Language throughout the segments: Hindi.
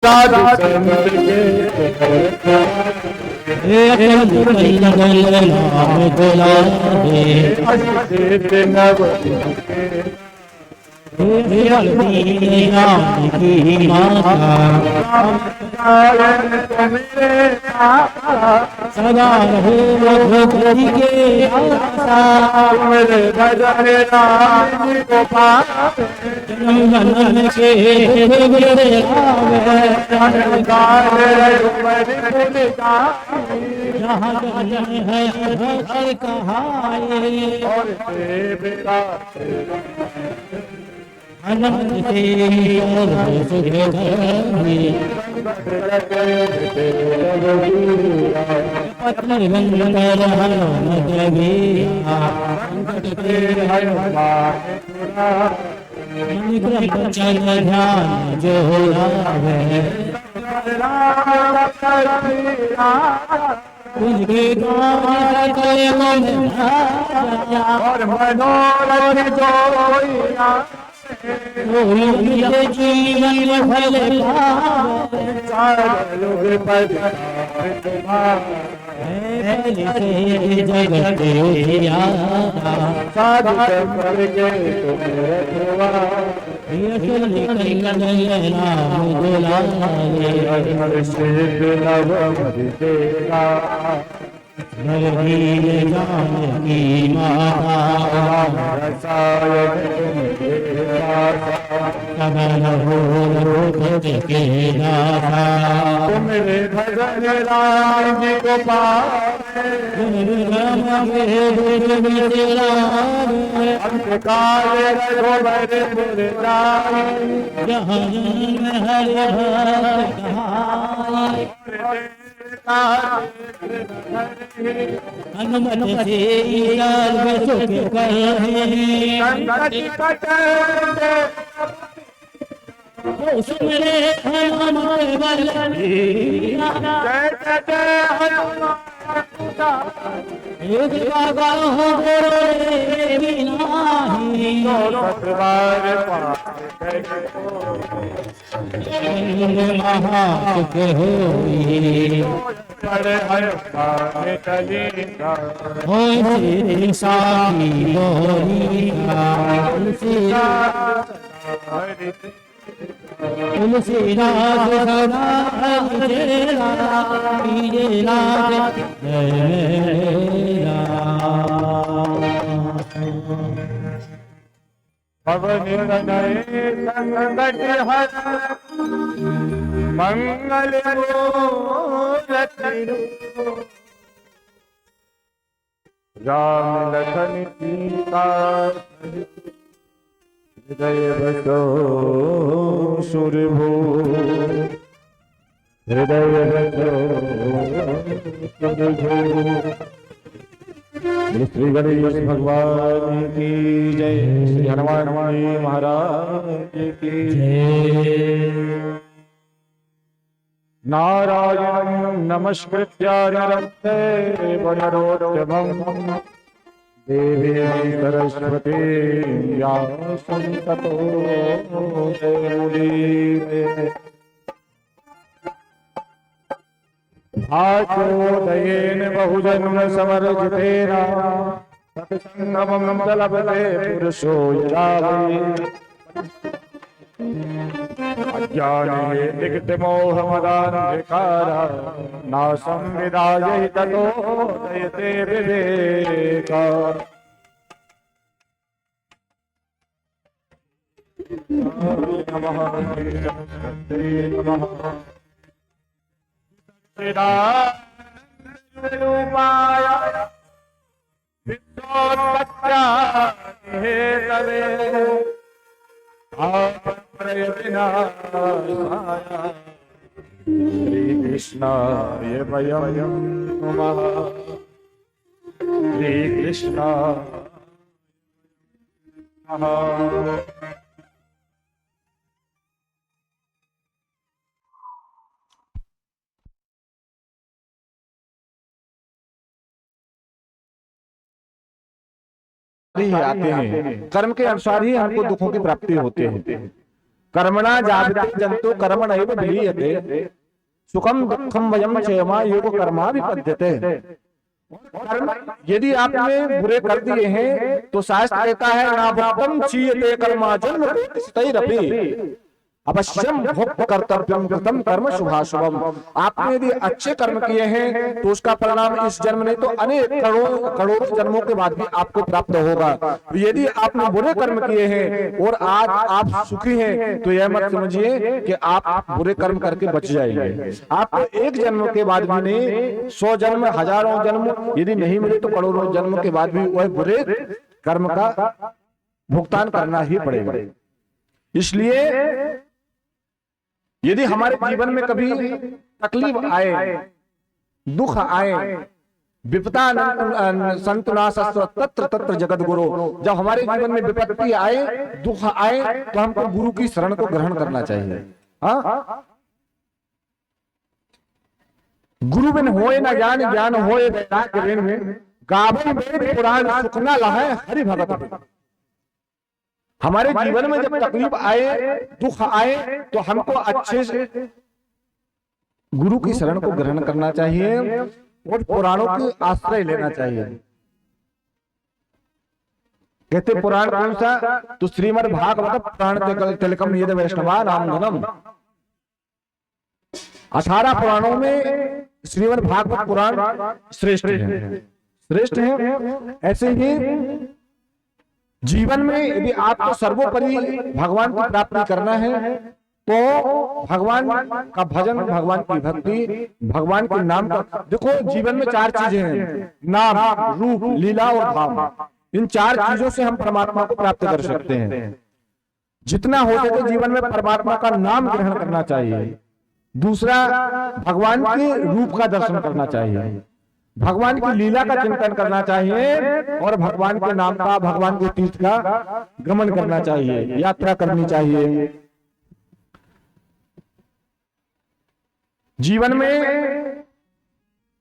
साधु संत के नाम दुलारे की माता सदा रहो रघुपति के आशा मेरे भजन राम को पावे जन्म जन्म के गुरे आवे जहाँ जन्म है हर कहाए अनंत से सुखे पत्न गंगर हनुमत वीरा चल ध्यान जो लावे उनके गान करे मन और मनोरथ जोइया जीवन फल जगत नाम दुलारे जानकी माता कमल हो रघुपति के दाता मेरे भजन राम जी को पावे अंतकाल रघुबर मेरे राम जहाँ जन्म हरे भक्त हनुमत से सुख कहे सुमरे हनुमत बल एक बाबा हो बिनाही महासुख हो श्री साखी तुलसीदास सदा तेरा पीरे लाग जय मेरा पवन तनय संकट हर मंगल मूर्ति राम लखन सीता हृदय बसो सुरभू हृदय बसो सुरभू श्री गणेश भगवान की जय श्री हनुमान महाराज की जय नारायणं नमस्कृत्य नरं चैव नरोत्तमं देवीं सरस्वतीं व्यासं ततो जयमुदीरये भाग्योदयेन बहुजन्म समर्जितेन सत्संगमं लभते पुरुषो यदा वै अज्ञाने निगतमोहमदान्धकारा नाशं विदायै ततो दयते विवेका नमः रूपाय विद्योत्पत्त्यादिहे तवे प्रयत्नाय श्री कृष्णाय वयं नमः श्री कृष्णाय नमः ही आते हैं, कर्म के अनुसार ही हमको दुखों की प्राप्ति होते हैं। कर्मणा जायते जंतु कर्मणैव विलीयते, सुखम दुखम वयम क्षेमा योग कर्मा विपद्यते। कर्म यदि आपने बुरे कर दिए हैं तो शास्त्र कहता है ना भक्तम चीयते कर्मा जन्म प्रतिष्ठैरपि अवश्यम भोक्त कर्तव्यम कृतम कर्म शुभाशुभम। आपने यदि अच्छे कर्म किए हैं तो उसका परिणाम इस जन्म नहीं तो अनेक करोड़ों जन्मों के बाद भी आपको प्राप्त होगा। यदि आपने बुरे कर्म किए हैं और आज आप सुखी हैं तो यह मत समझिए कि आप बुरे कर्म करके बच जाएंगे। आपको एक जन्म के बाद भी नहीं, 100 जन्म, हजारों जन्म यदि नहीं मिले तो करोड़ों जन्म के बाद भी वह बुरे कर्म का भुगतान करना ही पड़ेगा। इसलिए यदि हमारे जीवन में कभी तकलीफ आए, दुख आए, विपदा संतनाश तत्र तत्र जगत गुरु, जब हमारे जीवन में विपत्ति आए, दुख आए तो हमको गुरु की शरण को ग्रहण करना चाहिए। हाँ, गुरु बिन होए न ज्ञान, ज्ञान होए वैराग्य बिन, गावै वेद पुराण सुख न लहै हरि भगत बिन। हमारे जीवन में जब तकलीफ आए, दुख आए तो हमको अच्छे से गुरु की शरण को ग्रहण करना चाहिए और पुराणों की आश्रय लेना चाहिए। कहते पुराण कौन सा? तो श्रीमद् भागवत पुराण तिलकम यद वैष्णवा नाम धनम। 18 पुराणों में श्रीमद् भागवत पुराण श्रेष्ठ है, श्रेष्ठ है। ऐसे ही जीवन में यदि आपको सर्वोपरि भगवान की प्राप्ति करना है तो भगवान का भजन, भगवान की भक्ति, भगवान के नाम का। देखो जीवन में 4 चीजें हैं, नाम, रूप, लीला और भाव। इन 4 चीजों से हम परमात्मा को प्राप्त कर सकते हैं। जितना हो सके जीवन में परमात्मा का नाम ग्रहण करना चाहिए। दूसरा, भगवान के रूप का दर्शन करना चाहिए, भगवान की लीला का चिंतन करना चाहिए और भगवान के नाम का, भगवान के तीर्थ का गमन करना चाहिए, यात्रा करनी चाहिए। जीवन में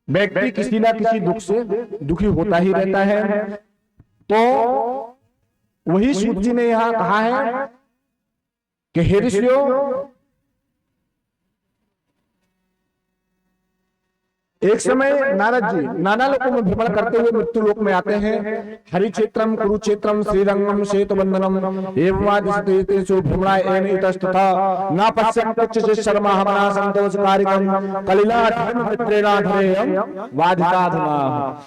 व्यक्ति किसी ना किसी दुख से दुखी होता ही रहता है। तो वही सूत जी ने यहां कहा है कि हे ऋषियों, एक समय नारद जी नाना लोकों में भ्रमण करते हुए मृत्यु लोक में आते हैं। हरिक्षेत्रम कुरुक्षेत्रम श्रीरंगम सेतुबंधनम एवं भ्रमणायन इतस्तथा न पश्यन् कुच्चित् शर्मा हमना संतोषकारिकं कलिला धर्म मित्रेणा धरेयं वादिताधुना।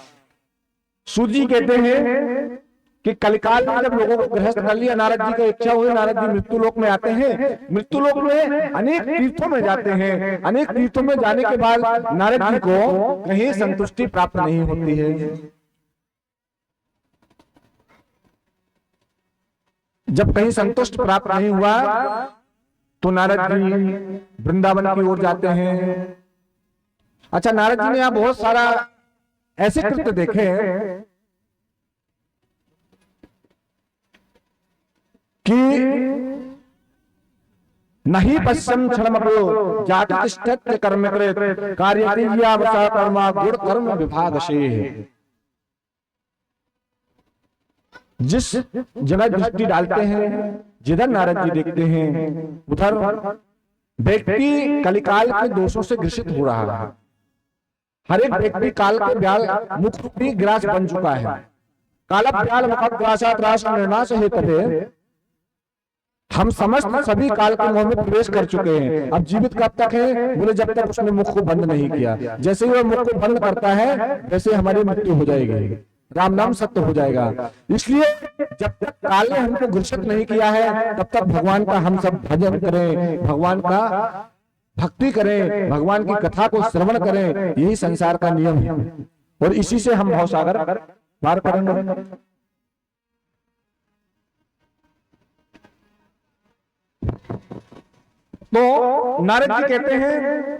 सूजी कहते हैं कि कलिकाल में जब लोगों को गृहस्थ कर लिया, नारद जी की इच्छा हुई, नारद जी मृत्यु लोक में आते हैं। मृत्यु लोक में अनेक तीर्थों में जाते हैं। अनेक तीर्थों में जाने के बाद नारद जी को कहीं संतुष्टि प्राप्त नहीं होती है। जब कहीं संतुष्ट प्राप्त नहीं हुआ तो नारद जी वृंदावन की ओर जाते हैं। अच्छा, नारद जी ने यहाँ बहुत सारा ऐसे कृत्य देखे हैं कि नहीं पश्यन् क्षणमपि जाति तिष्ठत्य कर्म कृत कार्यतीर्यावसा कर्मा गुण कर्म विभागशेः। जिस जगह दृष्टि डालते हैं, जिधर नारद जी देखते हैं, उधर व्यक्ति कलिकाल के दोषों से ग्रसित हो रहा है। हर एक व्यक्ति काल के ब्याल मुख रूपी ग्रास बन चुका है। काल ब्याल मुख ग्रासात रास निर्नाश हेतु हम समस्त सभी काल के मोह में प्रवेश कर चुके हैं। अब जीवित कब तक है? बोले जब तक उसने मुख को बंद नहीं किया। जैसे ही वह मुख को बंद करता है वैसे हमारी मृत्यु हो जाएगी, राम नाम सत्य हो जाएगा। इसलिए जब तक काल ने हमको ग्रसित नहीं किया है तब तक भगवान का हम सब भजन करें, भगवान का भक्ति करें, भगवान की कथा को श्रवण करें। यही संसार का नियम है और इसी से हम भवसागर पार करेंगे। तो नारद जी कहते हैं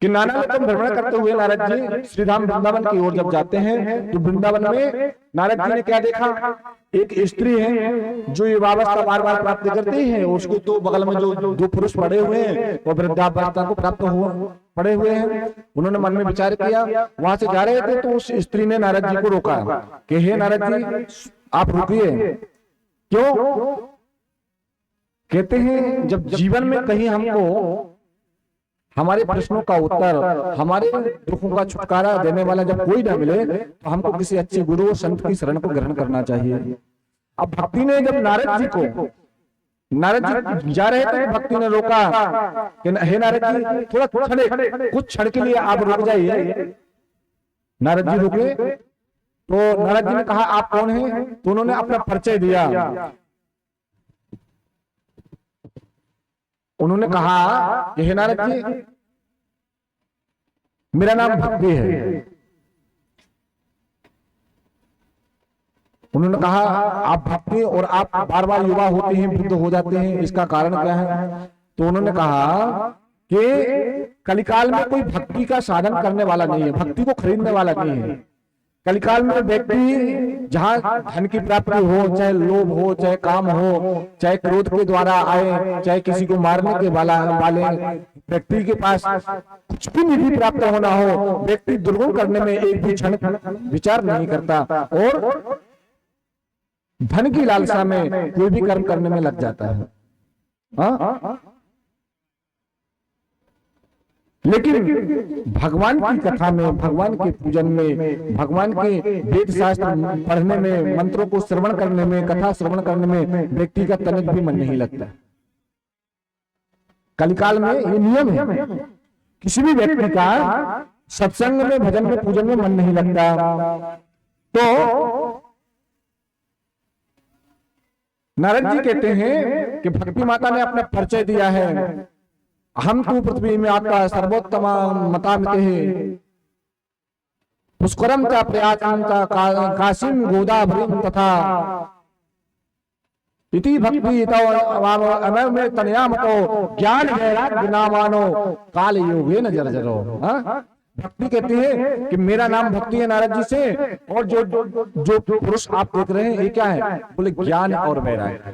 कि नाना लोक भ्रमण करते हुए नारद जी श्रीधाम वृंदावन की ओर जब जाते हैं तो वृंदावन में नारद जी ने क्या देखा? एक स्त्री है जो युवावस्था बार बार प्राप्त करती है, उसको तो बगल में जो 2 पुरुष पड़े हुए हैं वो वृद्धावस्था को प्राप्त पड़े हुए हैं। उन्होंने मन में विचार किया, वहां से जा रहे थे तो उस स्त्री ने नारद जी को रोका कि हे नारद जी आप रुकिए। क्यों? कहते हैं जब जीवन में कहीं हमको हमारे प्रश्नों का उत्तर, हमारे दुखों का छुटकारा देने वाला जब कोई ना मिले तो हमको किसी अच्छे गुरु और संत की शरण को ग्रहण करना चाहिए। अब भक्ति ने जब नारद जी जा रहे थे, भक्ति ने रोका कि हे नारद जी थोड़ा कुछ क्षण के लिए आप रुक जाइए। नारद जी रुके तो नारद जी ने कहा आप कौन हैं? तो उन्होंने अपना परिचय दिया। उन्होंने कहा कि हे नारद जी मेरा नाम भक्ति है। उन्होंने कहा आप भक्ति और आप बार बार युवा होते हैं, वृद्ध हो जाते हैं, इसका कारण क्या है? तो उन्होंने कहा कि कलिकाल में कोई भक्ति का साधन करने वाला नहीं है, भक्ति को खरीदने वाला नहीं है। कलिकाल में व्यक्ति जहां धन की प्राप्ति हो, चाहे लोभ हो, चाहे काम हो, चाहे क्रोध के द्वारा आए, चाहे किसी को मारने के वाले व्यक्ति के पास कुछ भी निधि प्राप्त होना हो, व्यक्ति दुर्गुण करने में एक भी क्षण विचार नहीं करता और धन की लालसा में कोई भी कर्म करने में लग जाता है। हाँ? लेकिन भगवान की कथा में, भगवान के पूजन में, भगवान के वेद शास्त्र पढ़ने में, मंत्रों को श्रवण करने में, कथा श्रवण करने में व्यक्ति का तनिक भी मन नहीं लगता। कलिकाल में ये नियम है, किसी भी व्यक्ति का सत्संग में, भजन में, पूजन में मन नहीं लगता। तो नारद जी कहते हैं कि भक्ति माता ने अपना परिचय दिया है, हम तो पृथ्वी में आता सर्वोत्तम मतामिते है, पुष्करम चा प्रयासम चा काशीम गोदावरीम तथा इति भक्ति में तनया मतो ज्ञान वैराग्य नामानो काल योगे न जर्जरो। भक्ति कहती है कि मेरा नाम भक्ति है नारद जी से, और जो पुरुष आप देख रहे हैं ये क्या है? बोले ज्ञान और वैराग्य।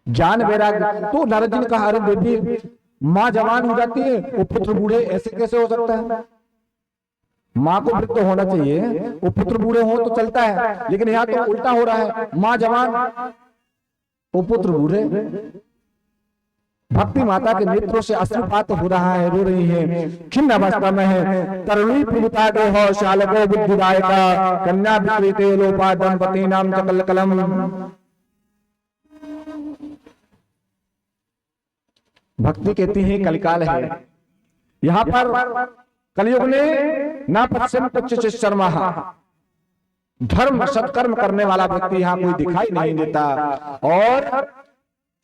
ज्ञान वैराग्य। तो नारद जी ने कहा अरे बेटी माँ जवान हो जाती है, वो पुत्र बूढ़े, ऐसे कैसे हो सकता है? माँ को वृद्ध होना चाहिए, वो पुत्र बूढ़े हो तो चलता है, लेकिन यहाँ तो उल्टा हो रहा है, माँ जवान वो पुत्र बूढ़े। भक्ति माता के नेत्रों से अश्रुपात हो रहा है, रो रही है, खिन्न अवस्था में है। तरुणी प्रभुता के हो शालको बुद्धिदायका कन्या विक्रीते लोपा दंपति नाम चकल कलम। भक्ति कहती है कलिकाल है, यहाँ पर कलयुग ने ना पश्चिम पच्चीस शर्मा, धर्म सत्कर्म करने वाला व्यक्ति यहाँ कोई दिखाई नहीं देता, और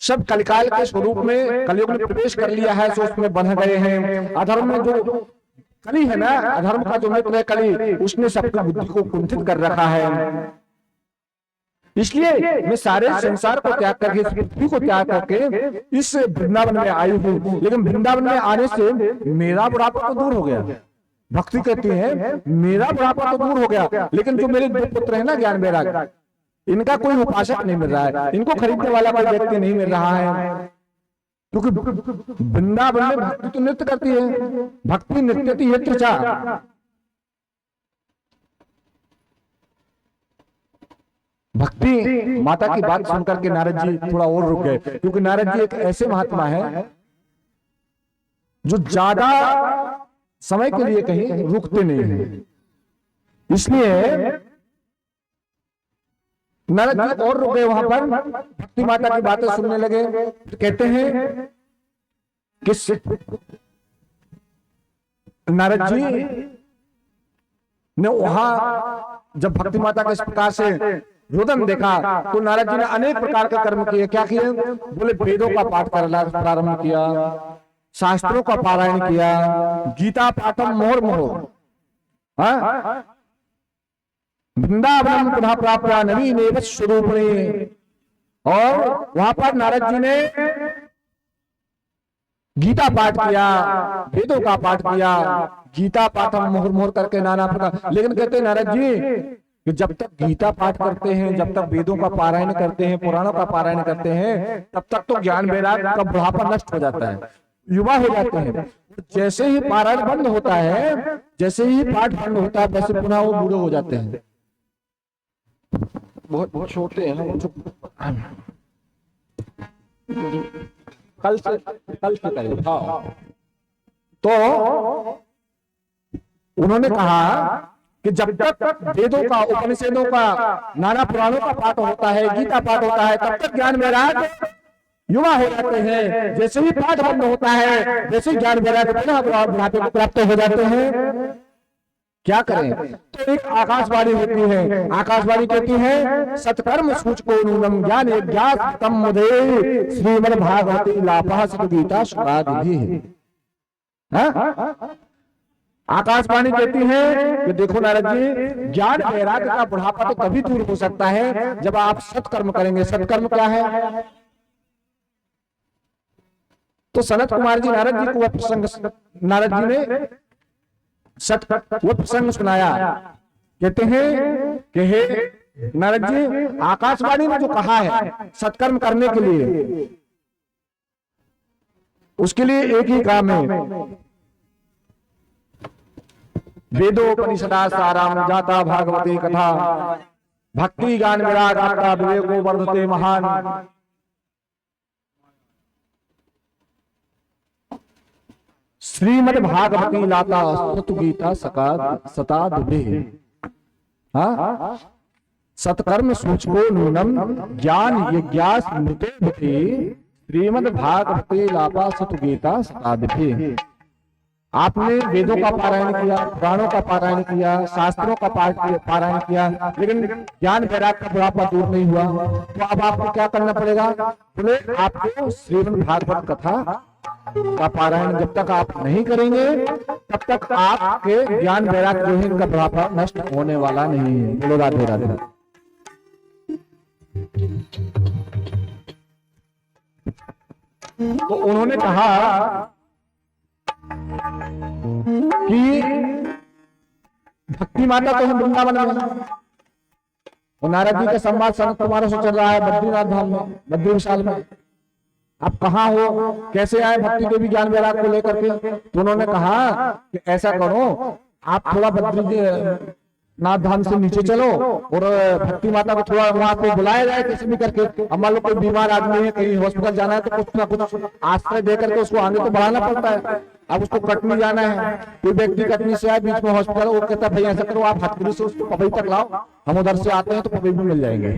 सब कलिकाल के स्वरूप में कलयुग ने प्रवेश कर लिया है, सो उसमें बंध गए हैं। अधर्म में जो कली है ना, अधर्म का जो मित्र है कली, उसने सबकी बुद्धि को कुंठित कर रखा है। इसलिए मैं सारे संसार को त्याग करके, पृथ्वी को त्याग करके इस वृंदावन में आई हूँ, लेकिन वृंदावन में आने से मेरा बुढ़ापा तो दूर हो गया। भक्ति कहती है मेरा बुढ़ापा तो दूर हो गया, लेकिन जो मेरे दो पुत्र है ना ज्ञान वैराग्य, इनका कोई उपासक नहीं मिल रहा है, इनको खरीदने वाला कोई व्यक्ति नहीं मिल रहा है। क्योंकि वृंदावन में भक्ति तो नृत्य करती है, भक्ति नृत्यति यत्र चा। भक्ति माता की बात सुनकर के नारद जी थोड़ा और रुक गए, क्योंकि नारद जी एक ऐसे महात्मा है जो ज्यादा समय के लिए कहीं रुकते नहीं है। इसलिए नारद जी और रुक गए वहां पर, भक्ति माता की बातें सुनने लगे। कहते हैं कि नारद जी ने वहां जब भक्ति माता का इस प्रकार से रुदन देखा, तो नारद जी ने अनेक प्रकार के कर्म किए। क्या किए? बोले वेदों का पाठ करना प्रारंभ किया, शास्त्रों का पारायण किया, गीता पाठम मोहर मोह, वृंदावन पुनः प्राप्त नवीन स्वरूप ने। और वहां पर नारद जी ने गीता पाठ किया, वेदों का पाठ किया, गीता पाठम मोहर मोहर करके नाना प्रकार। लेकिन कहते नारद जी कि जब तक गीता पाठ करते हैं, जब तक वेदों का पारायण करते हैं, पुराणों का पारायण करते हैं, तब तक तो ज्ञान वैराग्य का बुढ़ापा नष्ट हो जाता है, युवा हो जाते हैं। जैसे ही पारायण बंद होता है, जैसे ही पाठ बंद होता है, वैसे पुनः वो बूढ़े हो जाते हैं। बहुत बहुत छोटे हैं कल से करेंगे। हाँ, तो उन्होंने कहा कि जब तक वेदों का, उपनिषदों का, नाना पुराणों का पाठ होता है, गीता पाठ होता है, तब तक ज्ञान वैराग युवा हो जाते हैं। जैसे ही पाठ बंद होता है, वैसे ही ज्ञान वैराग बुढ़ापे को प्राप्त हो जाते हैं। क्या करें? तो एक आकाशवाणी होती है, आकाशवाणी कहती है सत्कर्म सूचको नूनम ज्ञान ज्ञातम मुदे श्रीमद् भागवती लाभः सद्गीता शुकादिभिः। आकाशवाणी कहती है कि देखो नारद जी, ज्ञान वैराग्य का बुढ़ापा तो तभी दूर हो सकता है जब आप सत्कर्म करेंगे। सत्कर्म क्या है? तो सनत कुमार जी नारद जी को वह प्रसंग, नारद जी ने वो प्रसंग सुनाया। कहते हैं कि हे नारद जी, आकाशवाणी ने जो कहा है सत्कर्म करने के लिए, उसके लिए एक ही काम है, वेदोपनिषदा साराम जाता भागवते कथा भक्ति ज्ञान विराग आत्मा विवेको वर्धते महान। श्रीमद् भागवती लाता सतुगीता सता दुबे। हाँ, सत्कर्म सूचको नूनम ज्ञान यज्ञास मृते मृते श्रीमद् भागवती लाता सतुगीता सता दुबे। आपने वेदों का पारायण किया, पुराणों का पारायण किया, शास्त्रों का पारायण किया, लेकिन ज्ञान वैराग का बुढ़ापा दूर नहीं हुआ। तो अब आपको क्या करना पड़ेगा? बोले आपको श्रीमद् भागवत कथा का पारायण जब तक आप नहीं करेंगे, तब तक आपके ज्ञान वैराग जो है इनका बुढ़ापा नष्ट होने वाला नहीं है। बोलो राधे राधे। तो उन्होंने कहा कि भक्ति माता तो हम वृंदावन में, और नारद जी का संवाद सनत कुमारों से चल रहा है बद्रीनाथ धाम में, बद्री विशाल में। आप कहाँ हो, कैसे आए भक्ति देवी ज्ञान वैराग को लेकर के? तो उन्होंने कहा कि ऐसा करो, आप थोड़ा बद्रीनाथ धाम से नीचे चलो और भक्ति माता को थोड़ा वहां पे बुलाया जाए किसी भी करके। अब मान लो कोई बीमार आदमी है, कहीं हॉस्पिटल जाना है, तो कुछ ना कुछ आश्रय दे करके उसको आगे तो बढ़ाना पड़ता है। अब उसको कटनी जाना है, कोई व्यक्ति कटनी से आए बीच में हॉस्पिटल, वो कहता है भैया ऐसा करो आप हथकड़ी से उसको पवई तक लाओ, हम उधर से आते हैं तो पवई भी मिल जाएंगे,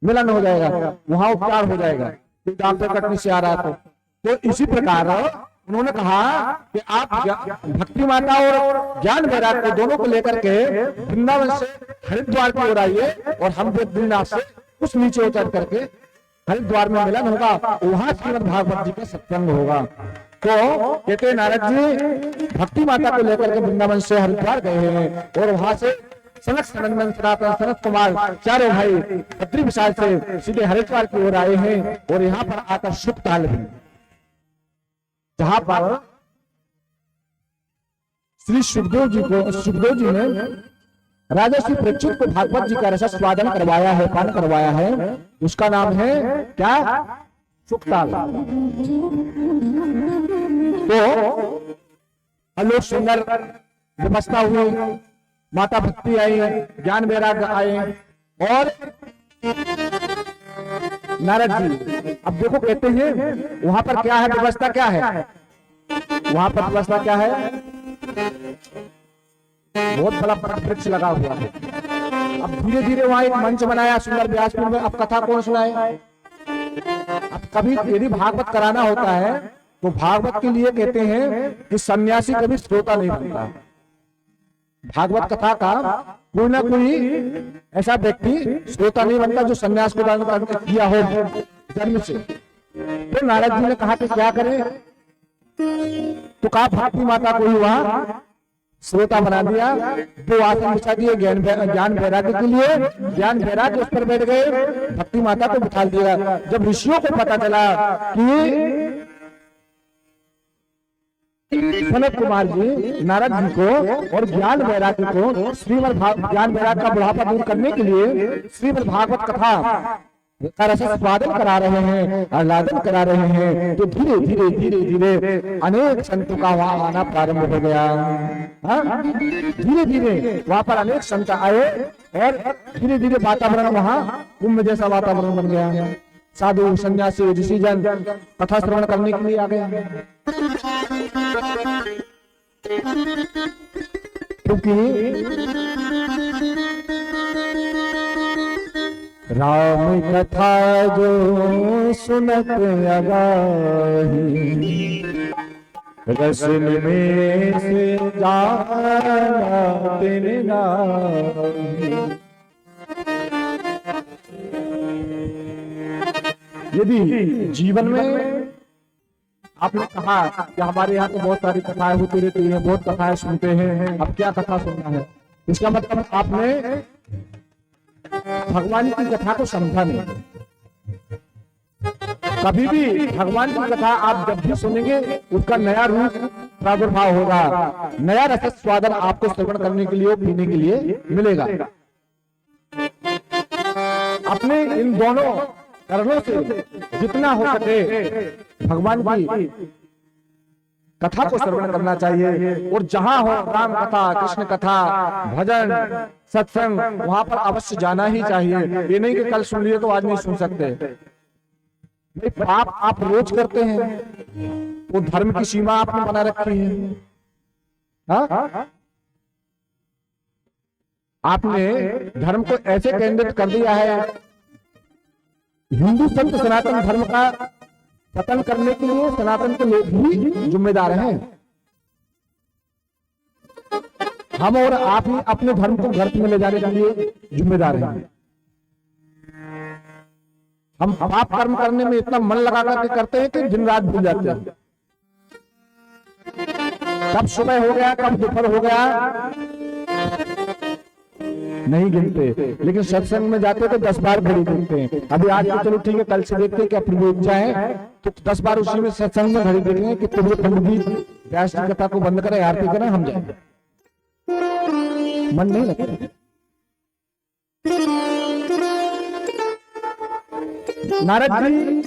मिलन हो जाएगा, वहां उपचार हो जाएगा। डॉक्टर कटनी से आ रहा है तो इसी प्रकार उन्होंने कहा कि आप भक्ति माता और ज्ञान वैराग को दोनों को लेकर के वृंदावन से हरिद्वार की ओर आइए, और हम बद्रीनाथ से कुछ नीचे उतर करके हरिद्वार में मिलन होगा, वहां श्रीमद् भागवत जी का सत्संग होगा। तो कहते नारद जी भक्ति माता को लेकर के वृंदावन से हरिद्वार गए हैं, और वहां से सनत सनंदन सनातन सनत कुमार चारों भाई बद्री विशाल से सीधे हरिद्वार की ओर आए हैं। और यहाँ पर आकर शुभ ताल भी, जहां पर श्री सुखदेव जी ने राजा श्री परीक्षित को भागवत जी का रसास्वादन करवाया है, पान करवाया है। उसका नाम है क्या? सुखताल। तो आलोक सुंदर व्यवस्था हुई, माता भक्ति आई, ज्ञान वैराग आए, और नारद जी अब देखो कहते हैं वहां पर क्या है व्यवस्था, क्या है वहां पर व्यवस्था क्या है? बहुत बड़ा वृक्ष लगा हुआ है। अब धीरे धीरे वहां एक मंच बनाया सुंदर व्यासपुर में। अब कथा कौन सुनाए? अब कभी यदि भागवत कराना होता है तो भागवत के लिए कहते हैं कि सन्यासी कभी श्रोता नहीं बनता। भागवत कथा का कोई ना कोई ऐसा व्यक्ति श्रोता नहीं बनता जो सन्यास को धारण किया हो जन्म से। तो नारद जी ने कहा कि क्या करें? तो कहा भक्ति माता को ही वहां श्रोता बना दिया, दो आसन बिछा दिए ज्ञान वैराग्य के लिए। ज्ञान वैराग्य उस पर बैठ गए, भक्ति माता को बिठा दिया। जब ऋषियों को पता चला कि सनत कुमार जी नारद जी को और ज्ञान वैराग्य को श्रीमद् ज्ञान वैराग्य का बुढ़ापा दूर करने के लिए श्रीमद् भागवत कथा का रसास्वादन करा रहे हैं, आह्लादन करा रहे हैं, तो धीरे धीरे धीरे धीरे अनेक संतों का वहां आना प्रारंभ हो गया। धीरे धीरे वहां पर अनेक संत आए और धीरे धीरे वातावरण वहां कुंभ जैसा वातावरण बन गया। साधु सन्यासी ऋषि जन कथा श्रवण करने के लिए आ गए, क्योंकि राम कथा जो सुनत अगाही, रसन में से जाना तिन नाही। यदि जीवन में आपने कहा कि हमारे यहाँ तो बहुत सारी कथाएं होती रहती हैं, बहुत कथाएं सुनते हैं, अब क्या कथा सुनना है, इसका मतलब आपने भगवान की कथा को समझा नहीं। कभी भी भगवान की कथा आप जब भी सुनेंगे उसका नया रूप प्रादुर्भाव होगा, नया रस स्वादन आपको श्रवण करने के लिए, पीने के लिए मिलेगा। अपने इन दोनों कारणों से जितना हो सके भगवान की कथा को श्रवण करना चाहिए, और जहां हो राम कथा, कृष्ण कथा, भजन, सत्संग, वहां पर अवश्य जाना ही चाहिए। ये नहीं कि कल सुन लिए तो आज नहीं सुन सकते। पाप आप रोज करते हैं, वो धर्म की सीमा आपने बना रखी है। हाँ? आपने धर्म को ऐसे केंद्रित कर दिया है, हिंदू संत सनातन धर्म का पतन करने के लिए सनातन के लोग ही जिम्मेदार हैं। हम और आप ही अपने धर्म को गर्त में ले जाने के लिए जिम्मेदार हैं। हम पाप कर्म करने में इतना मन लगा करके करते हैं कि दिन रात भूल जाते हैं। कब सुबह हो गया, कब दोपहर हो गया, नहीं गिनते। लेकिन सत्संग में जाते तो 10 बार घड़ी देखते हैं। अभी आज तो चलो ठीक है, कल से देखते हैं कि अपनी इच्छा है तो 10 बार उसी में सत्संग में घड़ी देखेंगे कि तुम्हें पंडित जी व्यास की कथा को बंद करें, आरती करें, हम जाएंगे। मन नहीं लगता। नारद जी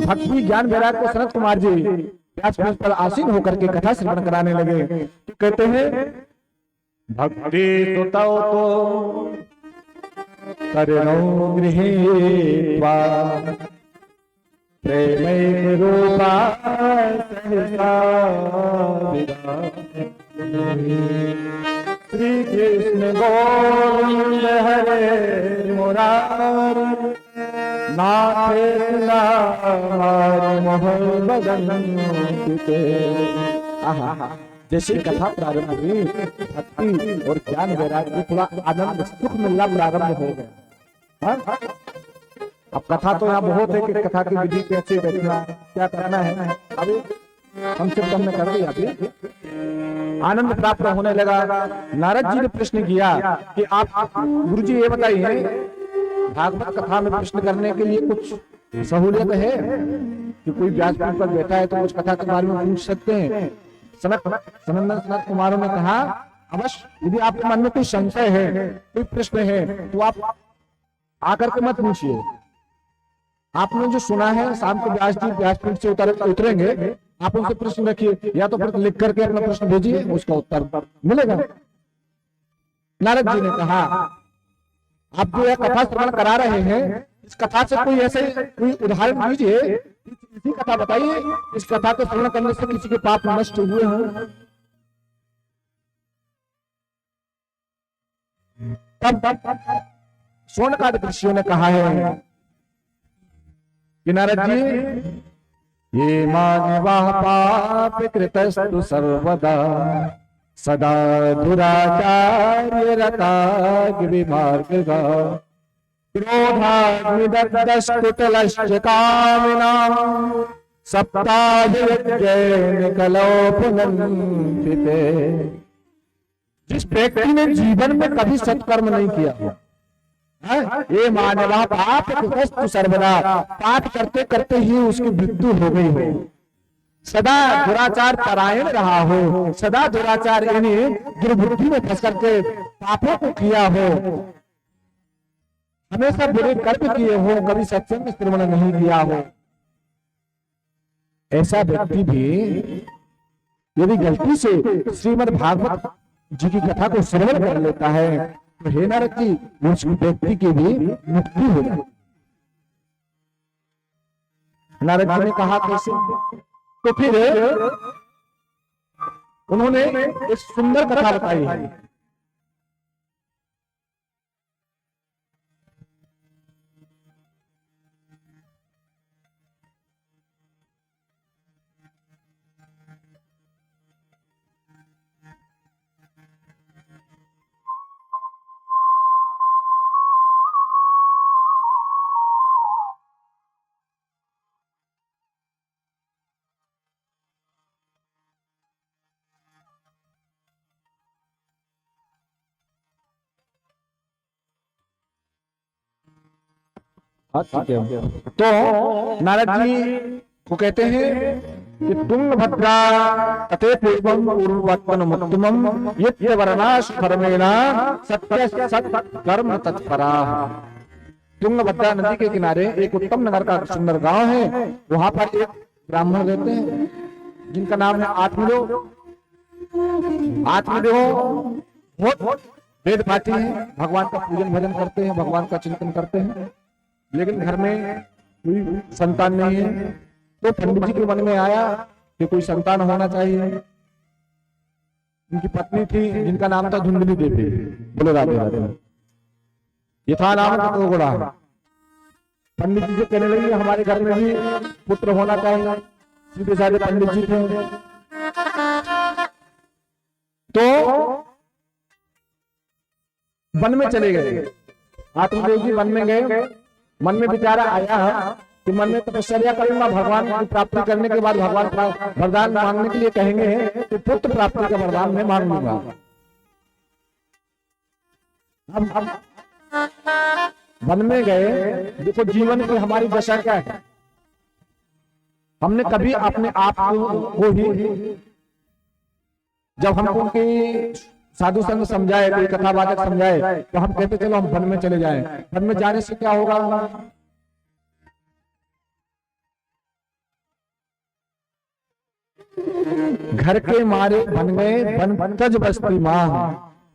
भक्ति ज्ञान वैराग को सनत कुमार जी व्यास पर आसीन होकर के कथा श्रवण कराने लगे। तो कहते हैं भक्ति सुतौ तो करुणो गृहीत्वा प्रेमैक रूपा सहसा विराजते। श्री कृष्ण गोविंद हरे मुरारी नाथे नाम मोहन बदंते। आहा, जैसे कथा प्रारंभ हुई, भक्ति और ज्ञान वैराग्य में थोड़ा आनंद सुख मिलना प्रारंभ हो गया। हाँ? अब कथा तो यहाँ बहुत है कि कथा की विधि कैसे बैठना, क्या करना है, अभी हम सिर्फ हमने कर दिया। अभी आनंद प्राप्त होने लगा। नारद जी ने प्रश्न किया कि आप गुरु जी ये बताइए, भागवत कथा में प्रश्न करने के लिए कुछ सहूलियत है कि कोई व्यासपीठ पर बैठा है तो कुछ कथा के बारे में पूछ सकते हैं? सनत कुमारों ने कहा अवश्य, यदि आपके मन में कोई संशय है, कोई प्रश्न है तो आप आकर के मत पूछिए। आपने जो सुना है, शाम को व्यास जी व्यासपीठ से उतरेंगे, आप उनसे प्रश्न रखिए, या तो फिर लिख करके अपना प्रश्न भेजिए, उसका उत्तर मिलेगा। नारद जी ने कहा आप जो यह कथा श्रवण करा रहे हैं, इस कथा से कोई ऐसे कोई उदाहरण दीजिए, ऐसी कथा बताइए इस कथा को श्रवण करने से किसी के पाप नष्ट हुए हों। तब स्वर्णकाद ऋषियों ने कहा है कि नारद जी, ये मानवाः पाप कृतस्तु सर्वदा सदा दुराचार्य रताग् विमार्गः क्रोधाग्निदग्धस्तुतलश्च कामिनां सप्ताधियज्ञेन कलौ पुनन्तिते। जिस व्यक्ति ने जीवन में कभी सत्कर्म नहीं किया हो, ये मानवा पाप कृतस्तु सर्वदा, पाप करते करते ही उसकी मृत्यु हो गई हो, सदा दुराचार परायण रहा हो, सदा दुराचार यानी दुर्बुद्धि में फंस करके पापों को किया हो, हमेशा बुरे कर्म किए हो, कभी सत्संग में श्रवण नहीं किया हो, ऐसा व्यक्ति भी यदि गलती से श्रीमद् भागवत जी की कथा को श्रवण कर लेता है तो हे नारद जी, उस व्यक्ति की भी मुक्ति हो जाए। नारद जी ने कहा कैसे? तो फिर उन्होंने एक सुंदर कथा बताई है। हाँ, ठीक है। तो नारद जी को कहते हैं कि तुंगभद्रा तते पूर्वम पूर्ववत्तनमुत्तमम यत्य वर्णाश कर्मेणा सत्य सत कर्म तत्परा। तुंगभद्रा नदी के किनारे एक उत्तम नगर का सुंदर गांव है। वहां पर एक ब्राह्मण रहते हैं जिनका नाम है आत्मदेव। आत्मदेव बहुत वेद पाठी है, भगवान का पूजन भजन करते हैं, भगवान का चिंतन करते हैं, लेकिन घर में कोई संतान नहीं है। तो पंडित जी के मन में आया कि कोई संतान होना चाहिए। उनकी पत्नी थी जिनका नाम था धुंधली देवी। बोले राधे राधे। यथा नाम तथोगुणा। पंडित जी से कहने लगी हमारे घर में भी पुत्र होना चाहिए। सीधे साधे पंडित जी थे। तो वन में चले गए। आत्मदेव जी वन में गए। मन में विचार आया कि मन में तपस्या करूंगा, भगवान की प्राप्ति करने के बाद भगवान वरदान मांगने के लिए कहेंगे तो पुत्र प्राप्ति का वरदान मैं मांग लूंगा। अब वन में गए। देखो जीवन की हमारी दशा क्या है। हमने कभी अपने आप को ही जब हमको उनकी साधु संग समझाए, कोई कथावाचक समझाए, तो हम कहते चलो हम वन में चले जाएं। वन में जाने से क्या होगा? घर के मारे बन गए बन तज बस्ती मां,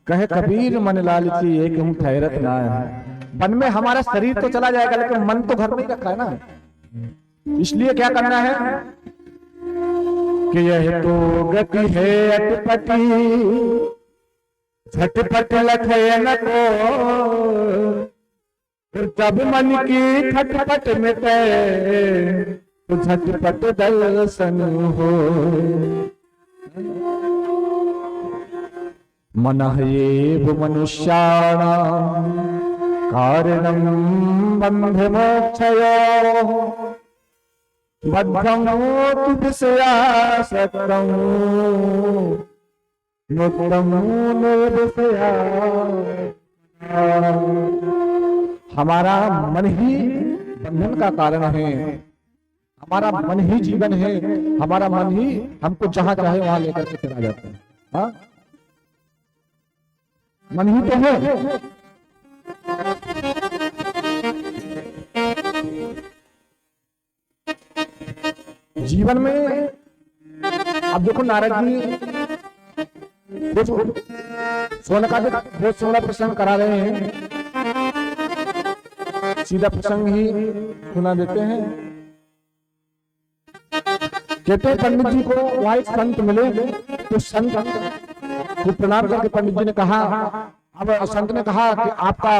कहे कबीर मन लालची एक हूं ठहरत ना। वन में हमारा शरीर तो चला जाएगा लेकिन मन तो घर में ही रखा है ना। इसलिए क्या करना है कि यह तो गति है अटपटी, झटपट लखयन को फिर जब मन की खटपट मिटे तो झटपट दर्शन हो। मनः एव मनुष्याणां कारणं बन्ध मोक्षयो बद्धं तु विषयासक्तं मुक्तं निर्विषया। हमारा मन ही बंधन का कारण है। हमारा मन ही जीवन है। हमारा मन ही हमको जहां चाहे वहां लेकर के चला जाता है। हाँ? मन ही तो है। जीवन में अब देखो नारद जी सोने का बहुत सोना प्रसंग करा रहे हैं। सीधा प्रसंग ही सुना देते हैं। कहते हैं पंडित जी को वहां एक संत मिले। तो संत को प्रणाम करके पंडित जी ने कहा, अब संत ने कहा कि आपका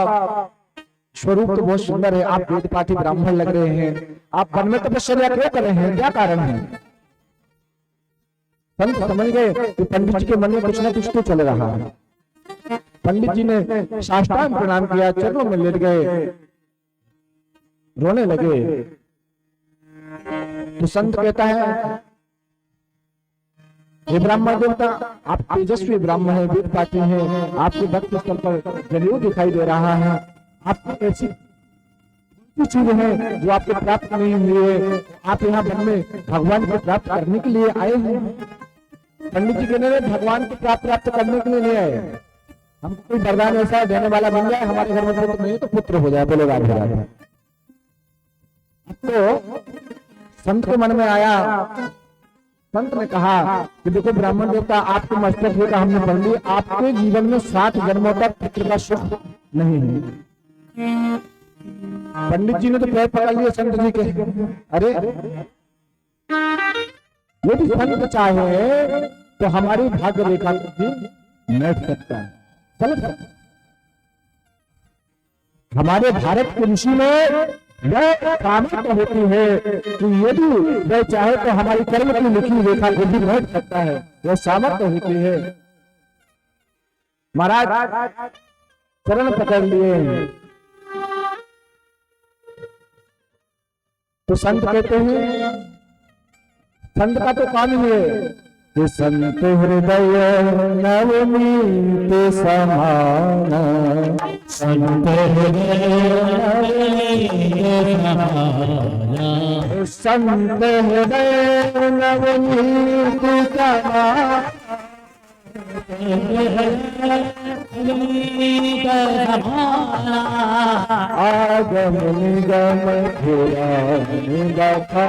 स्वरूप तो बहुत सुंदर है, आप वेद पाठी ब्राह्मण लग रहे हैं, आप वन में तपस्या क्यों कर रहे हैं, क्या कारण है? संत समझ गए कि पंडित जी के मन में कुछ ना कुछ तो चल रहा है। पंडित जी ने साष्टांग प्रणाम किया, चरणों में लेट गए, रोने लगे। तो संत कहता है हे ब्राह्मण देवता, आप तेजस्वी ब्राह्मण है, वेद पाठी है, आपके भक्त स्थल पर जनेऊ दिखाई दे रहा है, आपको ऐसी चीज है जो आपको प्राप्त नहीं हुई है, आप यहाँ वन में भगवान को प्राप्त करने के लिए आए हैं। पंडित जी कहने लगे भगवान को प्राप्त करने के लिए नहीं आए, हमको कोई वरदान ऐसा देने वाला बन जाए, हमारे घर में पुत्र नहीं तो पुत्र हो जाए। बोले राधे राधे। तो संत के मन में आया। संत ने कहा कि देखो ब्राह्मण देवता, आपके मस्तक का हमने पढ़ लिया, आपके जीवन में 60 जन्मों तक पुत्र का सुख नहीं है। पंडित जी ने तो पैर पकड़ लिए संत जी के। अरे यदि संत चाहे तो हमारी भाग्य रेखा को भी मिट सकता है, चल सकता है। हमारे भारत के ऋषि में यह सामर्थ्य होती है कि यदि वह चाहे तो हमारी कर्म की लिखी रेखा को भी मिट सकता है, यह सामर्थ्य होती है। महाराज चरण पकड़ लिए तो संत कहते हैं, संत का तो काम ही है कि संत हृदय नवनीत समान, संत संत हृदय नवनीत समान, आगम निगम पुराण गाथा,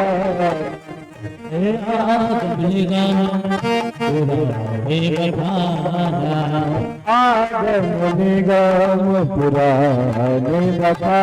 आगम निगम पुराण गाथा।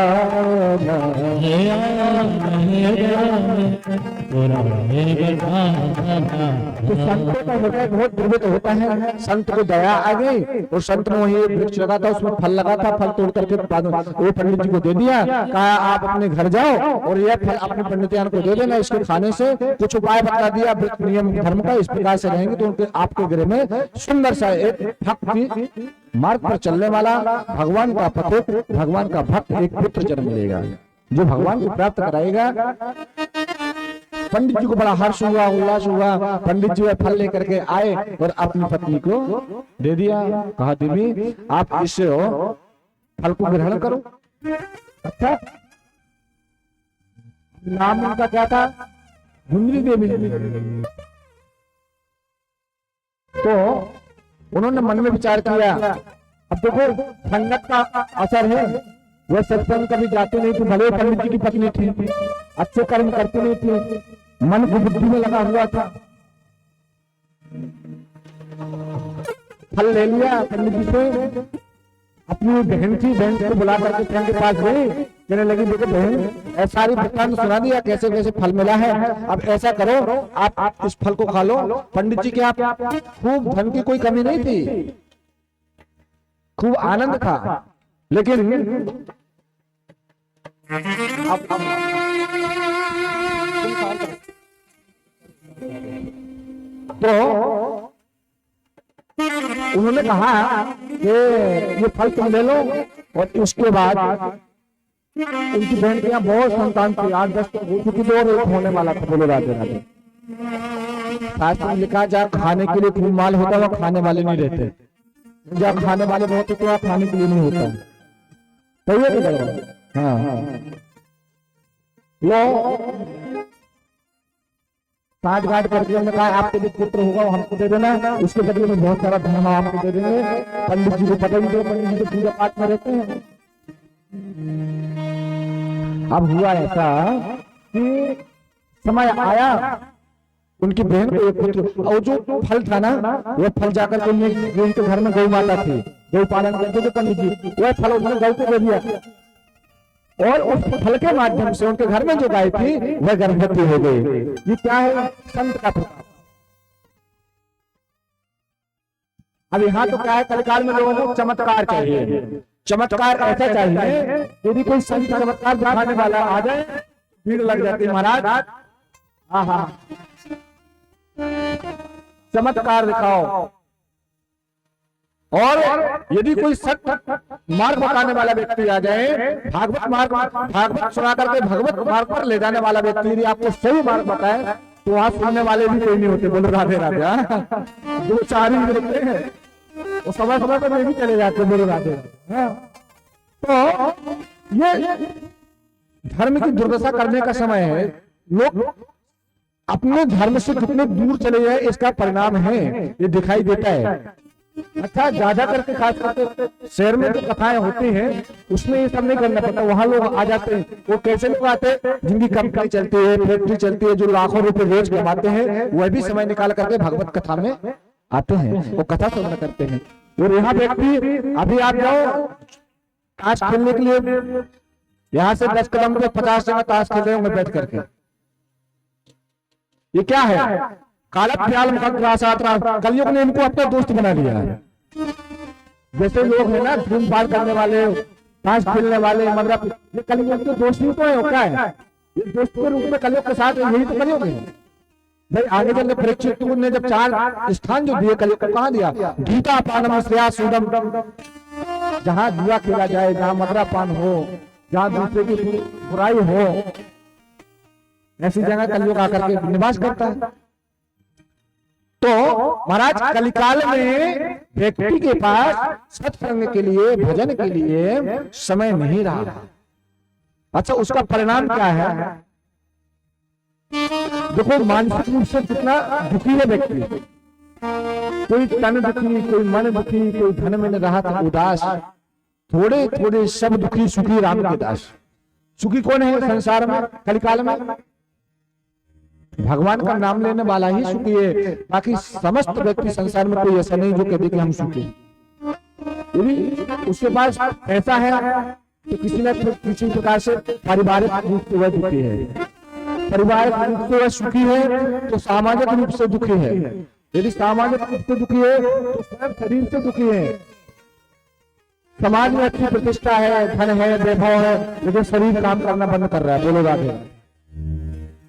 तो संतों का हृदय बहुत द्रवित होता है। संत को दया आ गई और संत ने वही वृक्ष लगा था, उसमें फल लगा था, फल तोड़ करके वो पंडित जी को दे दिया, कहा आप अपने घर जाओ और यह फल अपने पंडितान को दे देना, इसके खाने से कुछ उपाय बता दिया नियम धर्म का, इस प्रकार से रहेंगे तो उनके आपके घर में सुंदर सा एक भक्ति मार्ग पर चलने वाला भगवान का पथिक, भगवान का भक्त एक पुत्र जन्म लेगा जो भगवान को प्राप्त कराएगा। पंडित जी को बड़ा हर्ष हुआ, उल्लास हुआ। पंडित जी वह फल लेकर के आए और अपनी पत्नी को दे दिया। कहा देवी आप इस फल को ग्रहण करो। अच्छा, नाम उनका क्या था? धुंधली देवी। तो उन्होंने मन में विचार किया, अब देखो संगत का असर है, वह सत्संग कभी जाते नहीं थे, भले पंडित जी की पत्नी थी, अच्छे कर्म करते नहीं थे, मन को बुद्धि में लगा हुआ था। फल ले लिया पंडित जी से, अपनी बहन थी, बहन को बुला करके बहन के पास गई, कहने लगी देखो बहन ऐसा सारी वृत्तांत सुना दिया कैसे कैसे फल मिला है, अब ऐसा करो आप इस फल को खा लो। पंडित जी के आप खूब धन की कोई कमी नहीं थी, खूब आनंद था, लेकिन तो उन्होंने कहा कि ये फल तुम ले लो। और उसके बाद उनकी बहन के यहाँ बहुत संतान थी, 8-10 हो चुकी थी और एक होने वाला था। बोलो राधे राधे। शास्त्र में लिखा जहाँ खाने के लिए खूब माल होता वह खाने वाले नहीं रहते, जहाँ खाने वाले बहुत होते वहाँ खाने के लिए नहीं होता। सही है कि हाँ, लो साठ गांठ करके हमने कहा आपके भी पुत्र होगा हमको दे देना, उसके बदले में बहुत सारा धन हम आपको दे देंगे। पंडित जी को पता ही नहीं, पंडित जी तो पूजा पाठ में रहते हैं। अब हुआ ऐसा कि समय आया, उनकी बहन को एक पुत्र, और जो फल था ना वो फल जाकर के उनके घर में गौ माता थी, गौ पालन करते थे पंडित जी, वह फल उन्होंने गौ को दे दिया और उस फल के माध्यम से उनके घर में जो गाय थी वह गर्भवती हो गई। ये क्या है? संत का प्रताप। अब यहाँ तो क्या है, कलिकाल में लोगों को चमत्कार चाहिए, चमत्कार ऐसा चाहिए यदि कोई संत चमत्कार दिखाने वाला आ जाए भीड़ लग जाती है। महाराज हाँ हाँ चमत्कार दिखाओ। और यदि कोई सत्य मार्ग बताने वाला व्यक्ति आ जाए, भागवत मार्ग, भागवत सुना करके भगवत मार्ग पर ले जाने वाला व्यक्ति यदि आपको सही मार्ग बताए तो वहां सुनने वाले भी कोई नहीं होते। बोलो राधे राधे। जो चार ही मिलते हैं वो समय समय पर भी चले जाते। बोलो राधे राधे। तो ये धर्म की दुर्दशा करने का समय है। लोग अपने धर्म से कितने दूर चले जाए इसका परिणाम है, ये दिखाई देता है। अच्छा, ज्यादा करके खास करके शहर में जो कथाएं होती हैं उसमें ये सब नहीं करना पड़ता, वहां लोग आ जाते हैं। वो कैसे लोग आते हैं? जिनकी कंपनी चलती है, फैक्ट्री चलती है, जो लाखों रुपए रोज कमाते हैं, वह भी समय निकाल करके भगवत कथा में आते हैं, वो कथा श्रवण करते हैं। और यहाँ व्यक्ति, अभी आप जाओ ताश खेलने के लिए यहां से 10 कदम पे 50 जगह ताश खेल रहे होंगे बैठ करके। ये क्या है? काला ख्याल कलयुग ने इनको अपना दोस्त बना लिया है। जैसे लोग है ना धूमपान करने वाले, ताश खेलने वाले, मतलब ये कलयुग के दोस्त ही तो है, क्या है? ये दोस्त के रूप में कलयुग के साथ यही तो कलयुग है भाई। आगे चल के परीक्षित ने जब 4 स्थान जो दिए कलयुग को, कहां दिया? गीता पानम श्रेया सूदम, जहां जुआ खेला जाए, जहां मदरापान हो, जहां दूसरे की बुराई हो, ऐसी जगह कलयुग आकर के निवास करता है। तो महाराज कलिकाल में व्यक्ति के पास सत्संग के लिए, भजन के लिए समय नहीं रहा। अच्छा, उसका परिणाम क्या है? देखो, मानसिक रूप से कितना दुखी है व्यक्ति। कोई तन दुखी, कोई मन दुखी, कोई धन में न रहा था उदास, थोड़े थोड़े सब दुखी, सुखी राम के दास। सुखी कौन है संसार में कलिकाल में? भगवान का नाम लेने वाला ही सुखी है। बाकी समस्त व्यक्ति संसार में कोई ऐसा नहीं जो कहते कि हम सुखी। यदि उसके पास पैसा है तो किसी न किसी प्रकार से पारिवारिक रूप से वह दुखी है, पारिवारिक रूप से वह सुखी है, तो सामाजिक रूप से दुखी है। यदि सामाजिक रूप से दुखी है तो स्वयं शरीर से दुखी है। समाज में अच्छी प्रतिष्ठा है, धन है, वैभव है, लेकिन शरीर काम करना बंद कर रहा है। बोलो राधे।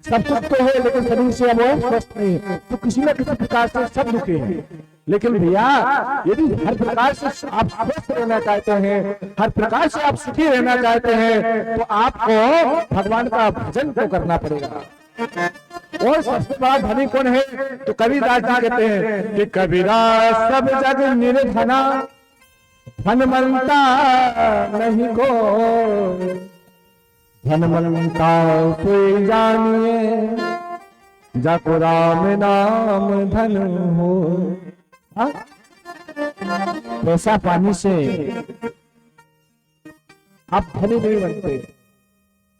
सब कुछ तो है लेकिन शरीर से अब वो स्वस्थ नहीं है, तो किसी न किसी प्रकार से सब दुखी है। लेकिन भैया, यदि हर प्रकार से आप स्वस्थ रहना चाहते हैं, हर प्रकार से आप सुखी रहना चाहते हैं, तो आपको भगवान का भजन तो करना पड़ेगा। और सबसे बड़ा धनी कौन है? तो कबीरदास जी कहते हैं कि कबीरा सब जग निर्धना, धन मनता नहीं को, धन मनता सोई जानिए, जाको राम नाम धन हो। पैसा पानी से आप धनी नहीं बनते,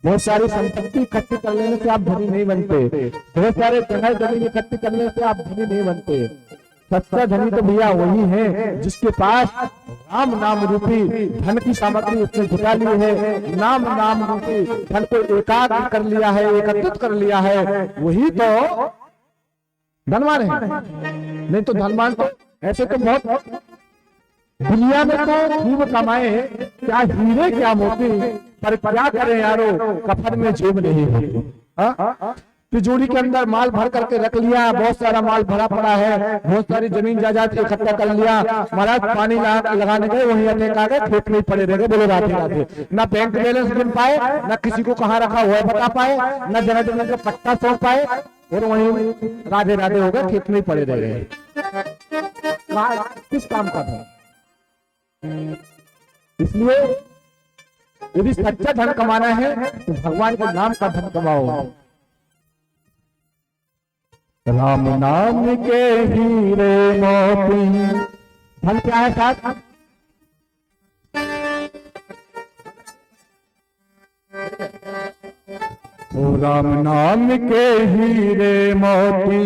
बहुत सारी संपत्ति इकट्ठी कर लेने से आप धनी नहीं बनते, बहुत सारे जगह जमीन इकट्ठी करने से आप धनी नहीं बनते। सच्चा धनी तो भैया वही है जिसके पास राम नाम रूपी धन की सामग्री उसने जुटा ली है, नाम नाम रूपी धन को एकाग्र कर लिया है, एकत्रित कर लिया है, वही तो धनवान है। नहीं तो धनवान तो ऐसे तो बहुत दुनिया में तो खूब कमाए, क्या हीरे क्या मोती, पर क्या करें यारो, कफन में जेब नहीं होती। तिजोरी के अंदर माल भर करके रख लिया, बहुत सारा माल भरा पड़ा है, बहुत सारी जमीन जायदाद इकट्ठा कर लिया, महाराज पानी लगाने गए वहीं अटैक आ गए, खेत में पड़े रह गए। बोलो राधे राधे। ना बैंक बैलेंस गिन पाए, ना किसी को कहाँ रखा हुआ है बता पाए, ना जगह जगह का पट्टा सौंप पाए, और वहीं राधे राधे हो गए, खेत में पड़े रह गए। किस काम का था? इसलिए यदि सच्चा धन कमाना है तो भगवान के नाम का धन कमाओ। राम नाम के हीरे मोती, धन क्या है साथ? ओ राम नाम के हीरे मोती,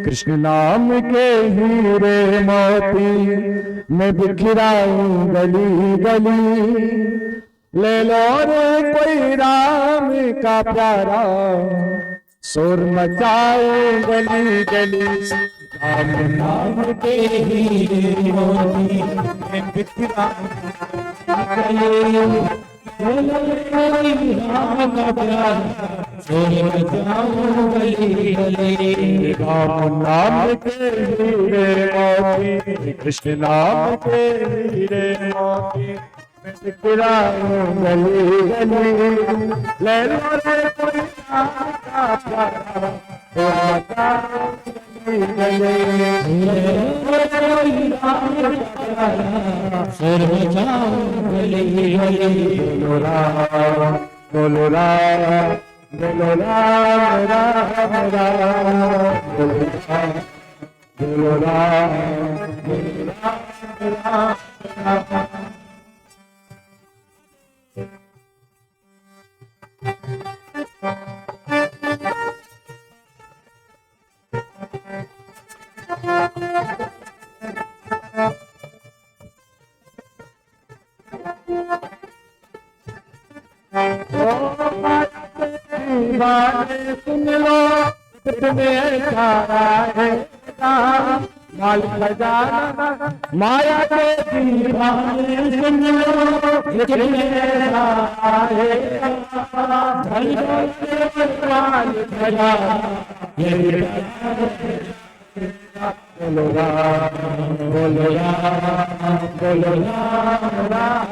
कृष्ण नाम के हीरे मोती, मैं बिखराऊं गली गली, ले लो रे कोई राम का प्यारा, शोर मचाओ गली गली। राम नाम के हीरे मोती, मैं बिखराऊं गली, ले लो कोई राम का प्यारा, शोर मचाओ गली गली। राम नाम के हीरे मोती, कृष्ण नाम के हीरे मोती, गली गली, ले लो रे कोई बोलो राम, बोलो राम राम राम, बोलो राम, बोलो राम राम राम। दीवाने सुन लो कितने सारा है माल खजाना माया के दीवाने सुन लो कितने सारा है धन दौलत माल खजाना बोलो राम बोलो राम बोलो राम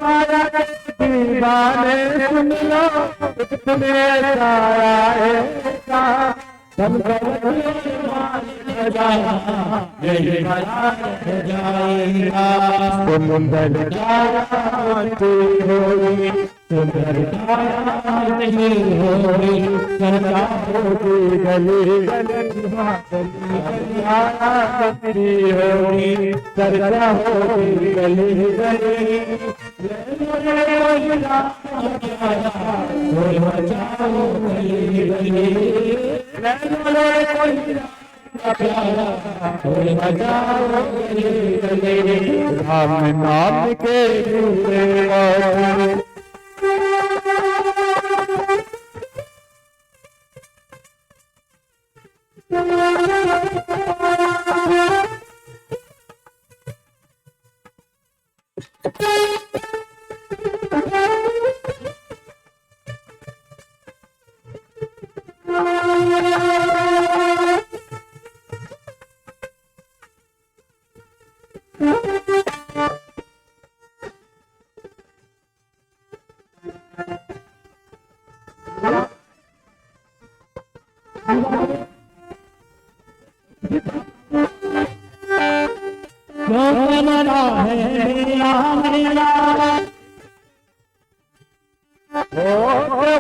माया के दीवाने सुन लो कितने सारा है धन दौलत माल खजाना यही जाएगा सुंदर गाती होगी सुंदर गाती होगी चर्चा होगी गली गली गाती होगी चर्चा होगी गली गली राम नाम के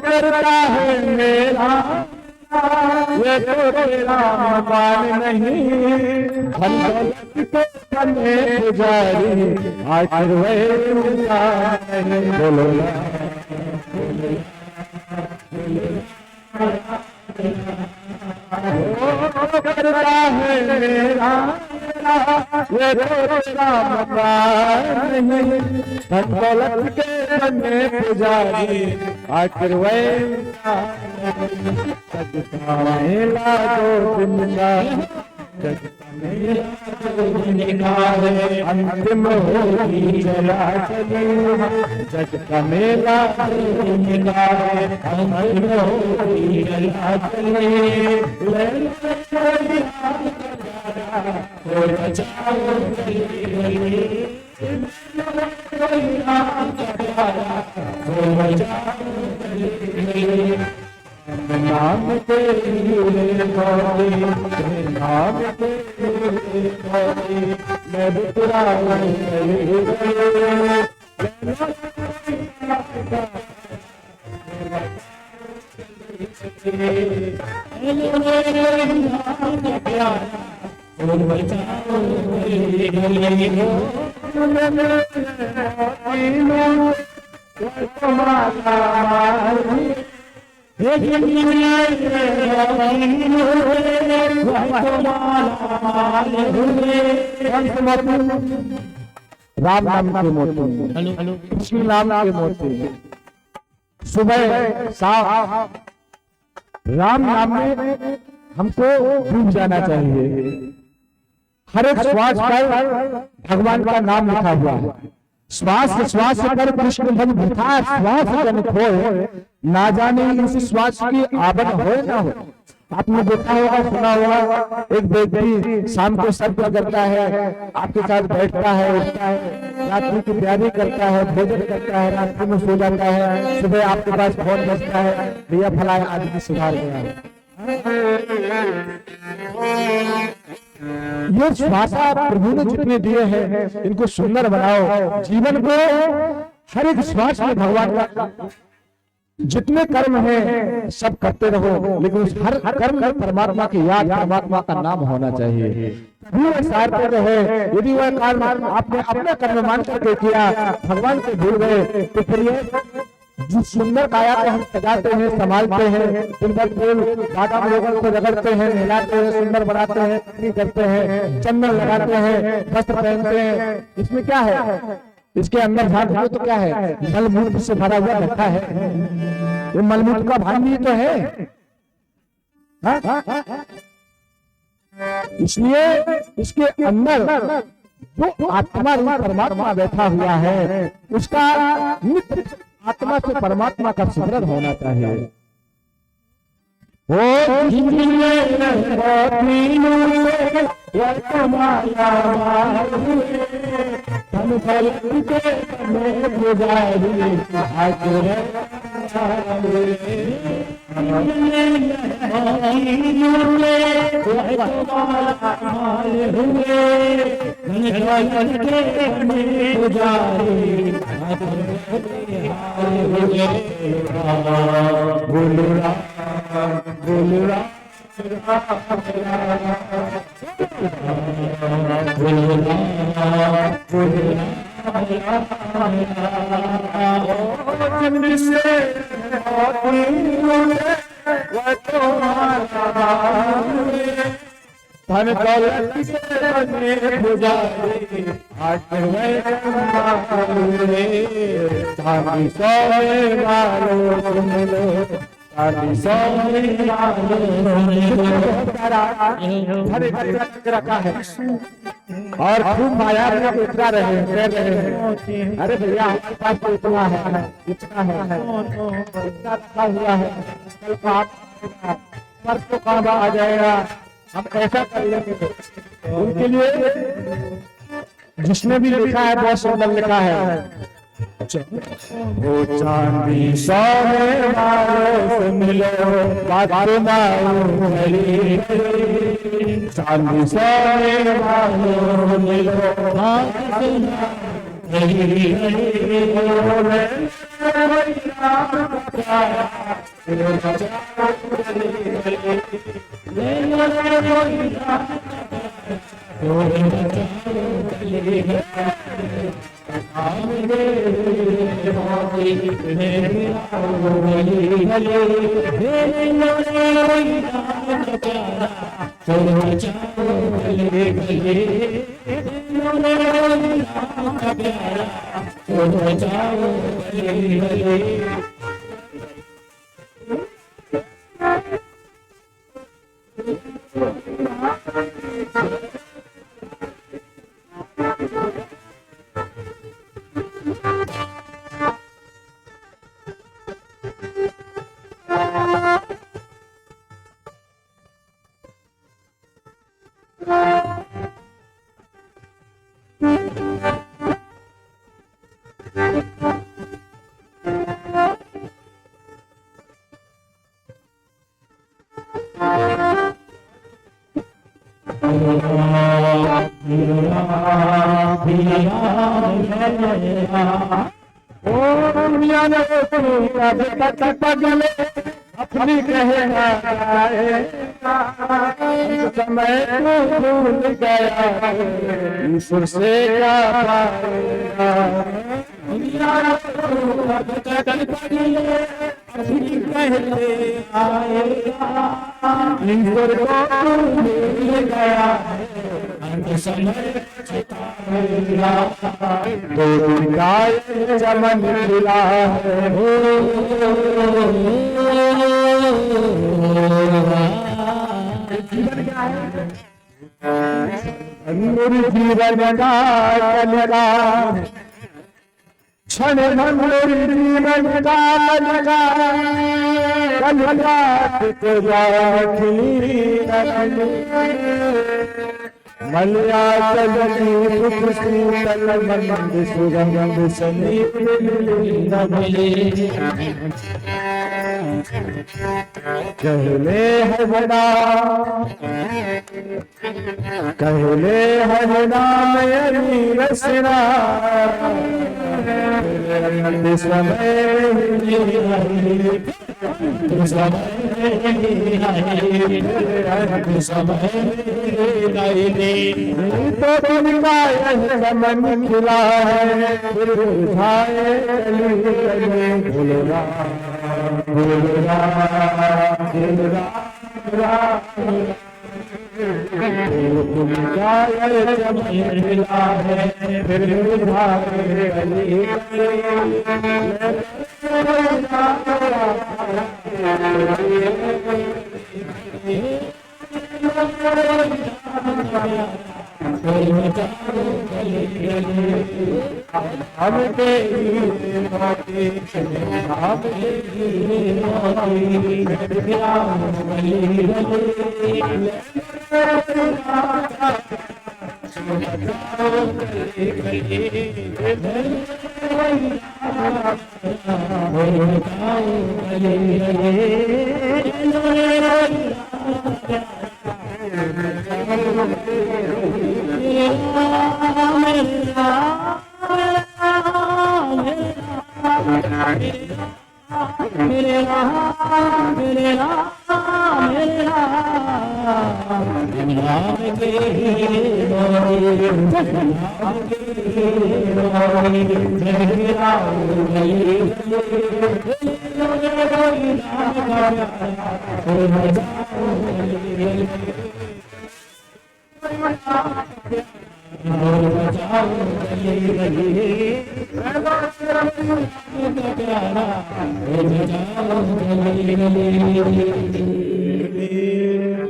करता है मेरा ये तो तेरा मकान नहीं धन दौलत के बने पुजारी आखिर वह नहीं बोलो करता है मेरा ये तो तेरा मकान नहीं धन दौलत के बने पुजारी आखिर वह सजता मेला दो दिन का अंतिम होगी चला चली जग का मेला अंतिम होगी चला चली नाम तेरे नाम तेरे मैं बितरा राम नाम के मोती कृष्ण नाम के मोती सुबह शाम राम नाम में हमको डूब जाना चाहिए। हर एक श्वास पर भगवान का नाम लिखा हुआ है। श्वास श्वास कर कृष्ण भज वृथा श्वास जन खोए ना जाने इस श्वास की आबद हो ना हो। आपने देखा होगा सुना होगा एक व्यक्ति शाम को सब करता है आपके साथ बैठता है उठता है रात्रि की तैयारी करता है भोजन करता है रात्रि में सो जाता है सुबह आपके पास फोन बजता है भैया फलाना आदमी सुधार गया है। ये श्वासा प्रभु ने जितने दिए हैं इनको सुंदर बनाओ जीवन को हर एक श्वास में भगवान का जितने कर्म है सब करते रहो लेकिन उस हर कर्म में परमात्मा की याद परमात्मा का नाम होना चाहिए तभी वह सार्थक है। यदि वह कर्म आपने अपना कर्म मान करके किया भगवान को भूल गए तो फिर जिस सुंदर काया को हम सजाते हैं संभालते हैं सुंदर फूल बाटा लोगों को रगड़ते हैं मिलाते हैं सुंदर बनाते हैं करते हैं चंदन लगाते हैं वस्त्र पहनते हैं इसमें क्या है इसके अंदर झांक तो क्या है, मलमूत्र से भरा हुआ घड़ा है, ये मलमूत्र का भांड भी तो है। हाँ? इसलिए इसके अंदर जो आत्मा रूप परमात्मा बैठा हुआ है, उसका नित्य आत्मा से परमात्मा का सिमरन होना चाहिए। रखा है और खूब माया में उतरा रहे हैं। अरे भैया हमारे पास तो इतना है, इतना है, इतना रखा हुआ है, कल को आप पर तो काम आ जाएगा, हम ऐसा कर लेंगे। उनके लिए जिसने भी लिखा है बहुत सुंदर लिखा है, वो चांदी सोने वालों से मिलो, बातें मालूम मेरी, चांदी सोने वालों से मिलो, अपनी कहेगा समय को भूल गया ईश्वर से क्या पाएगा, ईश्वर को भूल गया तो गाय चमन खिला है, जीवन का कलगा क्षण मंगल जीवन का कलगा मलयाचल की पुत्र शीतल मंद सुगंध समीप कहले है बड़ा, कहले है नाम रसना तो मन खिला है भूलना तुम गाय समय मिला है फिर निभाए गली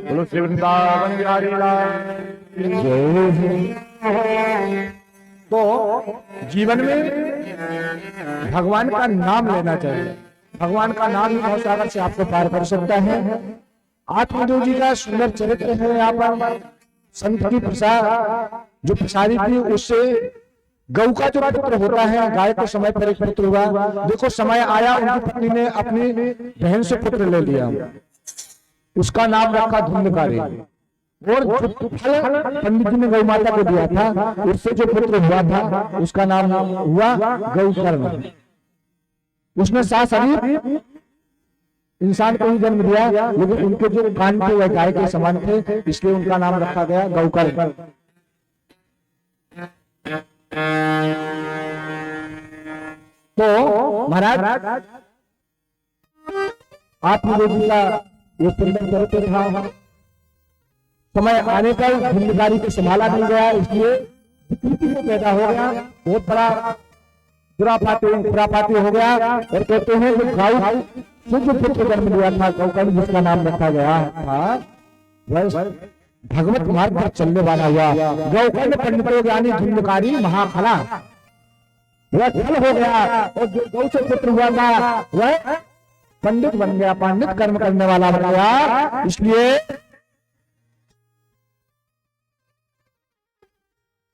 बोलो श्री वृंदावन बिहारी लाल जय। तो जीवन में भगवान का नाम लेना चाहिए। भगवान का नाम ही भवसागर से आपको पार कर सकता है। आत्मदेव जी का सुंदर चरित्र है। यहाँ पर संत की प्रसाद जो प्रसारी थी उससे गौ का जो पुत्र होता है, गाय के समय पर एक पुत्र हुआ। देखो समय आया, उनकी पत्नी ने अपनी बहन से पुत्र ले लिया, उसका नाम रखा धुंधकारी। और जो फल पंडित जी ने गौ माता को दिया था, उससे जो पुत्र हुआ था उसका नाम हुआ गौकर्ण। उसने शरीर इंसान को ही जन्म दिया, लेकिन उनके जो कान थे वह गाय के समान थे, इसलिए उनका नाम रखा गया गौकर्ण। तो महाराज आत्मदेव जी का ये सुंदर चरित्र था। समय आने पर धुंधकारी को संभाला नहीं गया, इसलिए विकृति को पैदा हो गया, बहुत बड़ा खुरापाती हो गया। और कहते हैं कि गौ से जो पुत्र जन्म लिया था गौकर्ण, जिसका नाम रखा गया था, वह भगवत मार्ग पर चलने वाला हुआ। गौकर्ण पंडितो ज्ञानी धुंधकारी महाफला, वह फल हो गया। और जो गौ से पुत्र हुआ था वह पंडित बन गया, पंडित कर्म करने वाला बन गया। इसलिए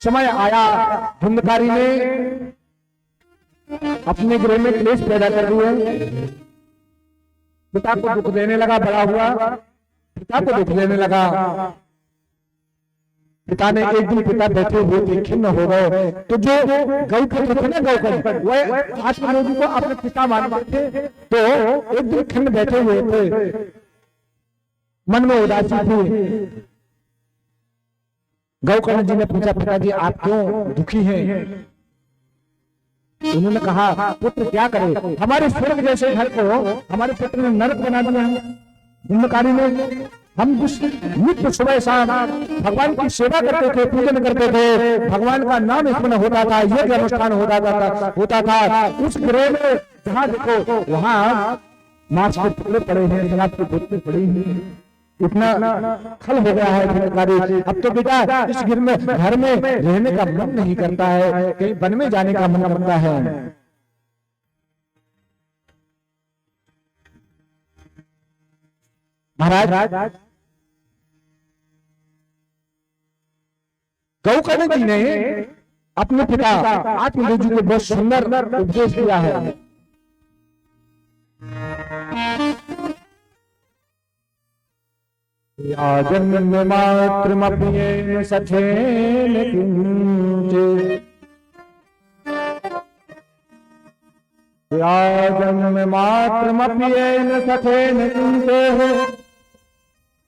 समय आया, धुंधकारी ने अपने गृह में क्लेश पैदा कर दिए। पिता को दुख देने लगा, बड़ा हुआ पिता को दुख देने लगा। पिता ने एक दिन पिता बैठे हुए थे, खिन्न हो गए। तो जो गौ पुत्र थे ना गौकर्ण, वह आत्मदेव जी को अपने पिता मानते थे। तो एक दिन खिन्न बैठे हुए थे, मन में उदासी थी। गौकर्ण जी ने पूछा, पिताजी आप क्यों दुखी हैं? उन्होंने कहा, पुत्र क्या करे, हमारे स्वर्ग जैसे घर को हमारे पुत्र ने नरक बना दिया है। धुंधकारी ने, हम नित्य सुबह शाम भगवान की सेवा करते थे, पूजन करते थे, भगवान का नाम स्मरण होता था, यज्ञ अनुष्ठान होता था। उस गृह में जहाँ देखो वहां मांस के टुकड़े पड़े हैं, शराब की बोतलें पड़ी हैं, इतना खल हो गया है धुंधकारी। अब तो बेटा इस घर में रहने का मन नहीं करता है, कहीं वन में जाने का मन करता है। महाराज गौकर्ण जी ने अपने पिता आत्मदेव जी को बहुत सुंदर उपदेश दिया है। या जन्म मात्रमप्येन सखेन किंचित्, या जन्म मात्रमप्येन सखेन किंचित्,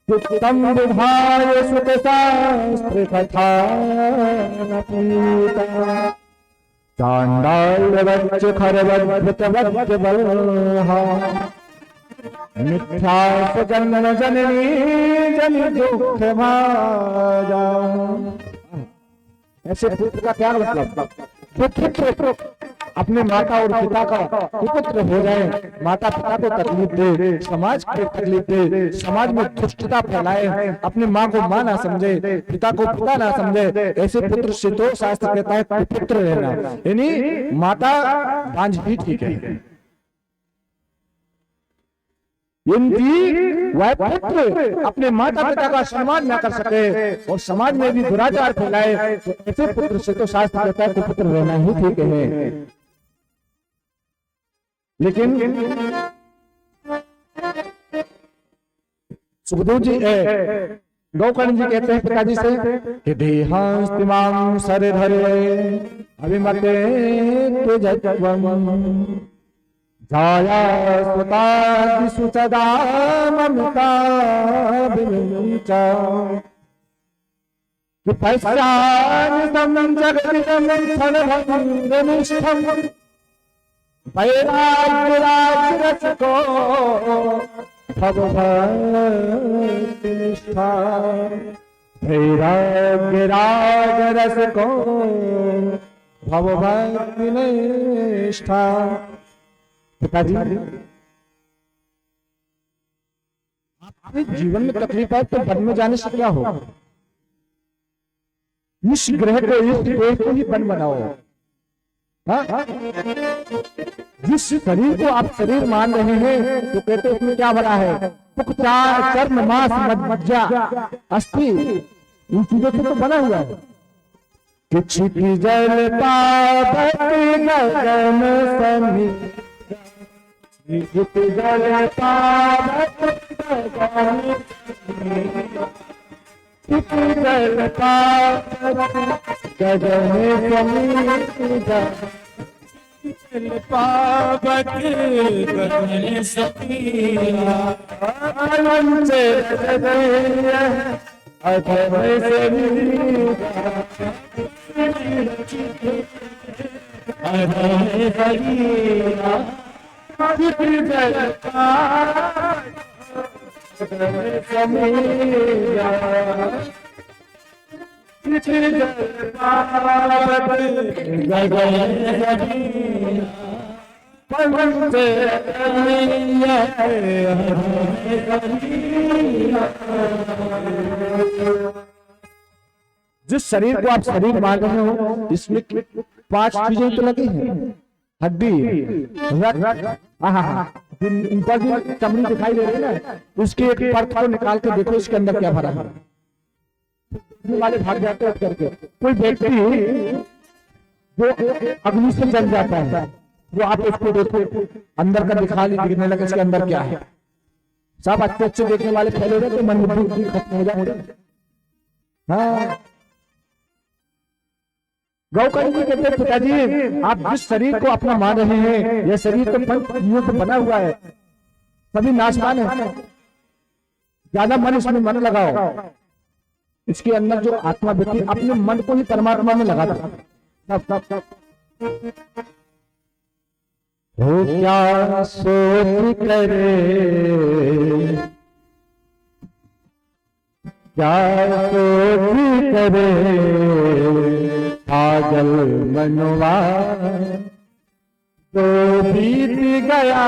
चित्तं विधाय सुखशास्त्र कथा न पीता। चांडाल वच्च खरवज्जवल्हा मिथ्या जन्म जननी जन दुख भाजा। ऐसे पुत्र का क्या मतलब? जो पुत्र अपने माता और पिता का कुपुत्र हो जाए, माता पिता को तकलीफ दे, समाज को तकलीफ दे, समाज में दुष्टता फैलाए, अपनी माँ को माँ ना समझे, पिता को पिता ना समझे, ऐसे पुत्र से तो शास्त्र कहता है कुपुत्र रहना, यानी माता बांझ ही ठीक है। यदि वह पुत्र अपने माता पिता का सम्मान न कर सके और समाज में भी दुराचार फैलाए, तो ऐसे पुत्र से तो शास्त्र कहता है कुपुत्र रहना ही ठीक है। लेकिन सुखदेव जी गौकर्ण जी कहते हैं पिताजी से कि देहास्तिमां सरे धरे अभिमते तेजत्वम जाया स्वता दिशु सदा ममता बिनुचा कि पश्चान जगदिदं क्षणभंगनिष्ठं वैराग्य रस को भवभक्ति निष्ठा, वैराग्य रस को भवभक्ति निष्ठा। पिताजी आपके जीवन में तकलीफ है तो वन में जाने से क्या होगा? इस ग्रह को, इस देश को ही वन बनाओ। हाँ? जिस शरीर को आप शरीर मान रहे हैं तो कहते इसमें क्या भरा है? पुख्ता चर्म मांस मज्जा अस्थि, इन चीजों से तो बना हुआ है। कि जल पावत गगन समी, जल पावत गगन जल पावत गगन समी, पावत गगन समी, अधम जिस शरीर को आप शरीर मान रहे हो इसमें 5 चीजें तो लगी हैं। हड्डी, रक्त, ऊपर जो चमड़ी दिखाई दे रही है ना, उसकी एक परत को निकाल के देखो इसके अंदर क्या भरा है। वाले भाग जाते हैं करके। कोई व्यक्ति जो अग्नि से जल जाता है, वो आप उसको देखो अंदर का दिखने लगे इसके अंदर क्या है। सब अच्छे अच्छे देखने वाले फैले हुए तो मन बुद्धि खत्म हो जाए। हाँ, गौकर्ण जी कहते हैं पिताजी आप जिस शरीर को अपना मान रहे हैं, यह शरीर तो पंच चीजों से बना हुआ है, सभी नाशवान है। ज्यादा मन इसमें मन लगाओ, इसके अंदर जो आत्मा व्यक्ति अपने मन को ही परमात्मा में लगा दो। हो क्या सोच करे, क्या सोच करे पागल मनवा, तो बीत गया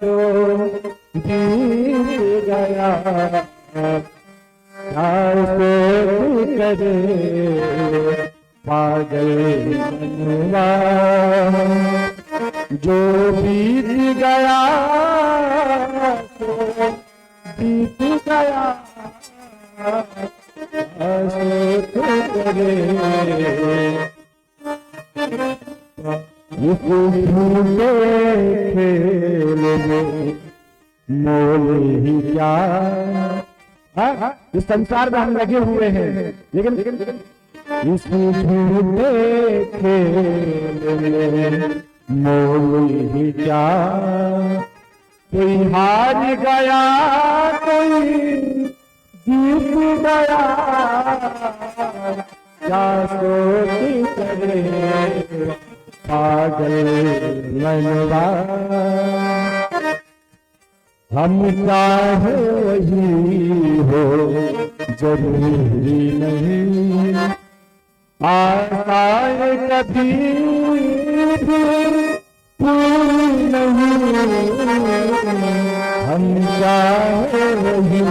तो बीत गया। क्या सोच करे पागल मनवा, जो बीत गया तो बीत गया। खेल में मोल ही क्या, इस संसार में हम लगे हुए हैं, लेकिन इस झूठे खेल में मोल ही क्या। कोई हार गया कोई जीत गया, क्या सोच करे पागल मनवा। हम चाहे वही हो जरूरी नहीं, आशाएं कभी भी पूरी नहीं, हम चाहे वही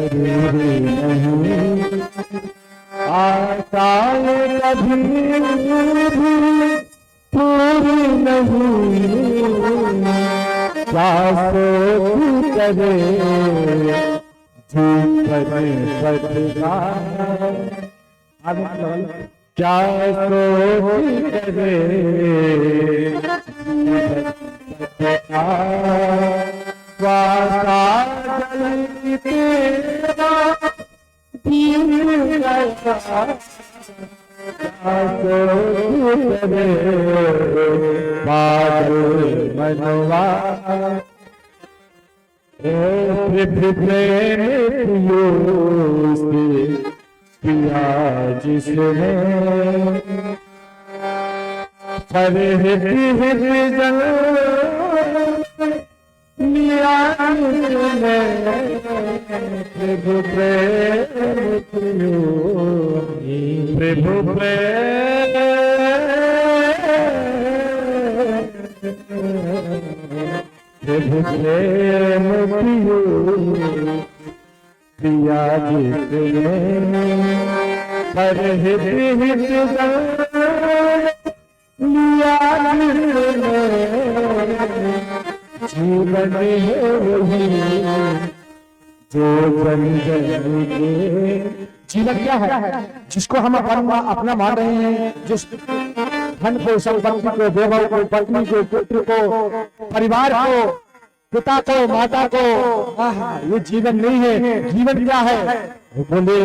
जरूरी नहीं, आशाएं कभी भी पूरी नहीं, क्या सोच करे क्या सोच करे स्वासा जल तेरा दीन गया, बादल मनवा पिया जिसने जल लिया प्रभु प्रेम प्रभु प्रभु प्रेम पिया जिसने पर हित लिया जीवन है वही जो बन गए। जीवन क्या है जिसको हम अपना मान रहे हैं, जिस धन को, संपत्ति को, वैभव को, पत्नी को, पुत्र को, परिवार को, पिता को, माता को, ये जीवन नहीं है। जीवन क्या है? बोले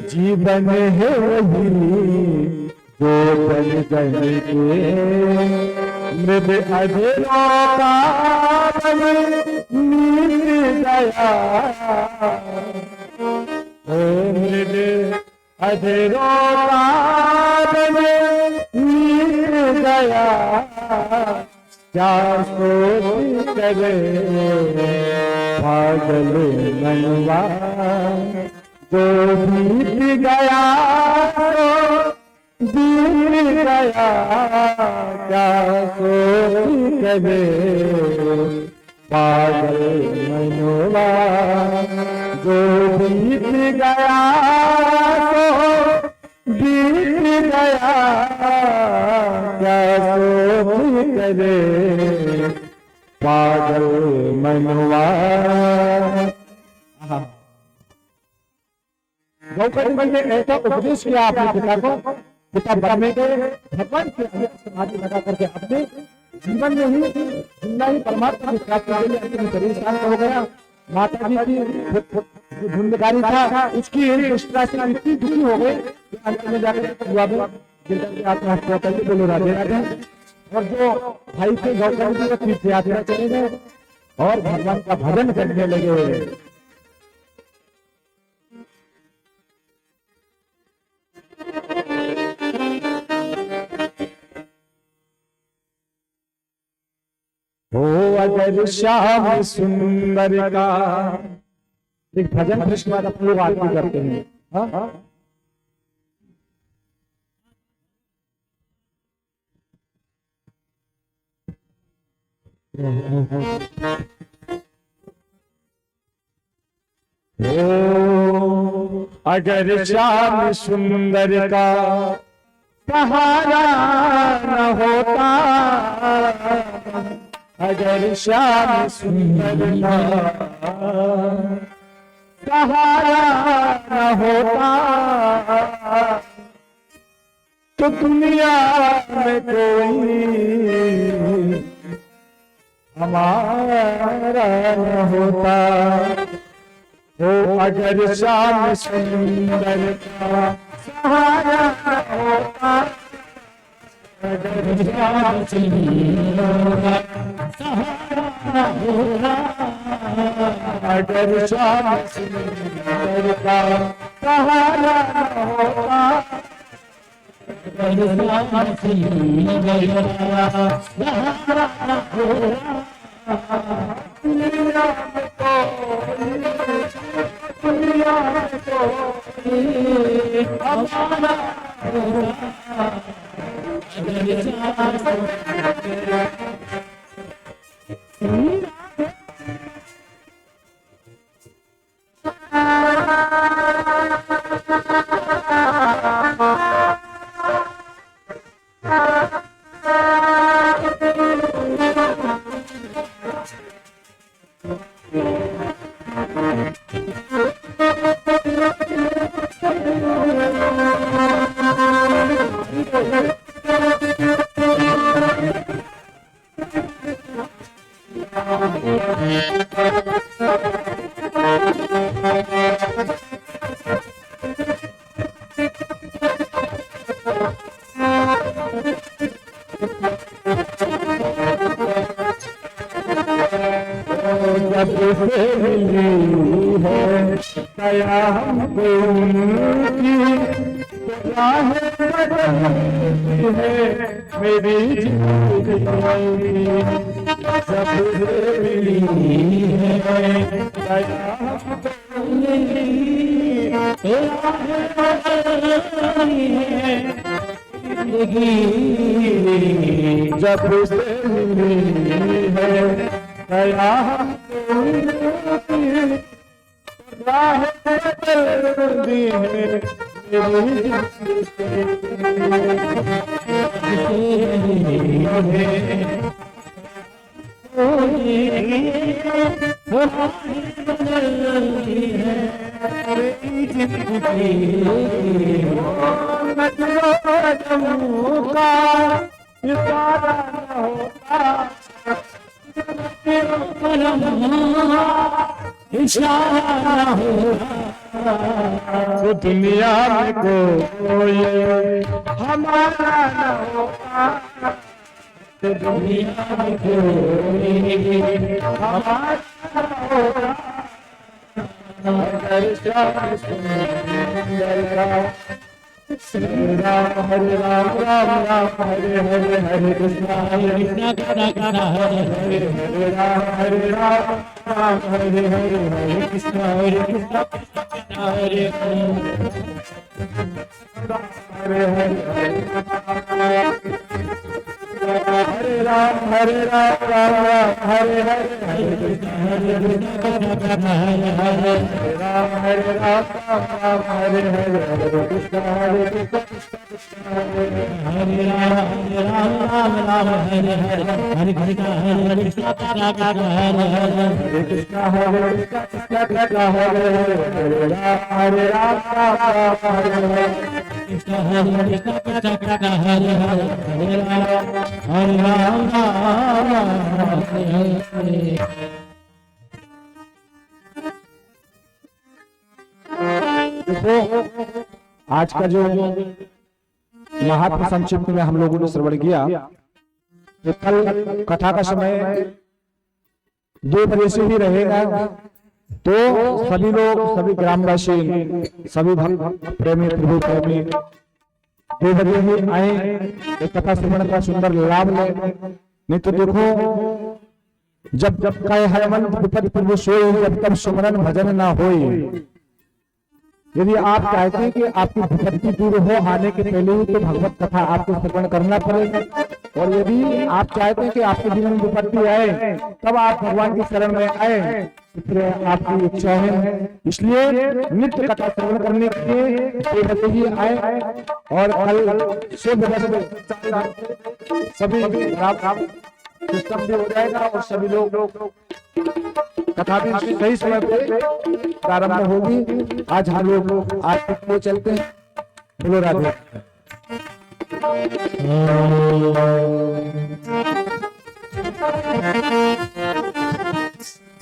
जीवन है वही जो बन गए मृद अधेरों का मिट गया, मृद अधेरों का मिट गया, क्या सोच करे पागल मनवा जो बीत गया बीत गया, क्या सोच करे पागल मनवा जो बीत गया बीत गया, क्या सोच करे पागल मनवा। गौतम जी ने ऐसा उपदेश किया अपने पिता को, पिता बनने के भगवान के समाधि लगा करके अपने जीवन में ही जिंदा ही परमात्मा की प्राप्ति के लिए अंतिम शरीर शांत हो गया। माता जी की धुंधकारी था, उसकी दुष्टता से इतनी दुखी हो गई कि अंत में जाकर युवा में गिरकर के आत्महत्या करके बोले राधे राधे। और जो भाई थे गौतम जी, तीर्थ यात्रा चले गए और भगवान का भजन करने लगे। हो अगर श्याम सुंदर का, एक भजन फिर उसके बाद अपन लोग आरती करते हैं। हाँ? हो अगर श्याम सुंदर का सहारा न होता, अगर श्याम सुंदर का सहारा न होता, तो दुनिया में कोई हमारा न होता। हो अगर श्याम सुंदर का सहारा न होता, अगर श्याम सुंदर का सहारा होता, अगर श्याम सुंदर का सहारा होता, अगर श्याम सुंदर का सहारा होता, दुनिया में कोई, दुनिया में कोई हमारा होता अगर चाहे। जब से मिली है दया हमको उनकी, राह बदलती है मेरी जिंदगी। जब से मिली है दया हमको उनकी, राह बदलती है जिंदगी। जब से मिली है दया हमको उनकी, राह बदलती है मेरी इशारा हो दुनिया में कोई हमारा न होगा, दुनिया में कोई हमारा न होगा। अगर श्याम सुंदर का श्री राम हरे राम राम राम हरे हरे, हरे कृष्णा कृष्णा कृष्णा हरे हरे, हरे राम राम हरे हरे, हरे कृष्णा कृष्णा हरे हरे, हरे हरे हरे राम राम राम हरे हरे, हरे कृष्णा हरे हरे, हरे राम राम हरे हरे, हरे कृष्णा कृष्णा हरे राम राम हरे हरे, हरे कृष्णा कृष्णा हरे हरे, हरे कृष्णा कृष्णा हरे हरे, हरे राम राम हरे हरे, कृष्णा कृष्णा हरे हरे, हरे राम हरे हरे। देखो आज का जो महात्मा संक्षिप्त में हम लोगों ने श्रवण किया, तो कल कथा का समय 2 बजे से ही रहेगा, तो सभी लोग, सभी ग्रामवासी, सभी भक्त प्रेमी, प्रभु प्रेमी 2 बजे ही आए, एक कथा श्रवण का सुंदर लाभ ले। नहीं तो देखो जब जब कहे हनुमंत विपद प्रभु सोई, जब तब सुमरन भजन ना होई। यदि आप चाहते हैं कि आपकी विपत्ति दूर हो आने के पहले ही, तो भगवत कथा आपको श्रवण करना पड़ेगा। और यदि आप चाहते हैं कि आपके जीवन में विपत्ति आए, तब आप भगवान की शरण में आए, इसलिए आपकी इच्छा है। इसलिए नित्य कथा श्रवण करने के लिए 2 बजे ही आए, और कल से सभी सिस्टम भी हो जाएगा, और सभी लोग कथा भी सही समय पे प्रारंभ होगी। आज हम लोग आरती को चलते हैं। बोलो राधे।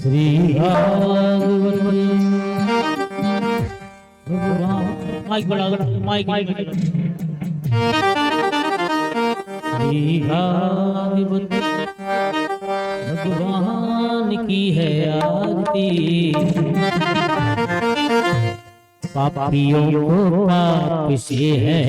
श्री माइक बड़ा माइक भगवान की है आरती, पापियों को पाप से है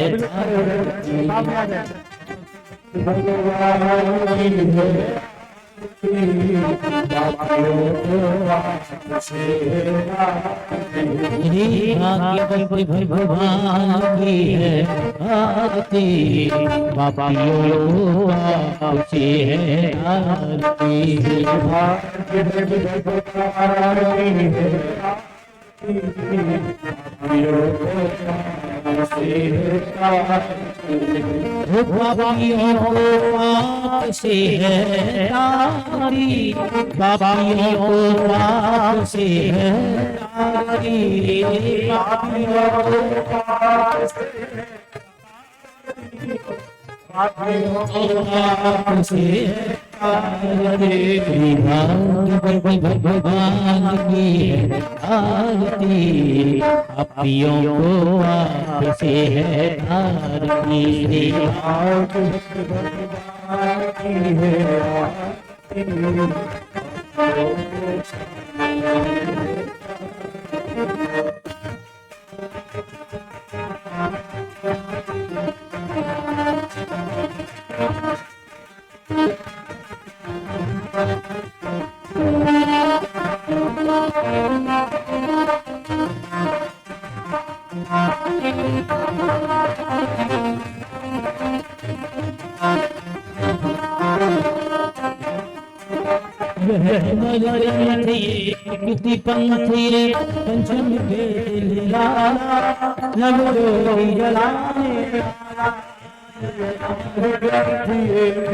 भाग्यवती भगवान की है आरती, पापियों को आपसे है आरती। भाग्यवती भगवान की है पापियों को आपसे है आरती, पापियों को आपसे है आरती, पापियों को आपसे है आरती। भाग्यवती भगवान की है आरती, पापियों को आपसे है आरती। भाग्यवती भगवान की है किति पंथी पंचम के नगरों जलाने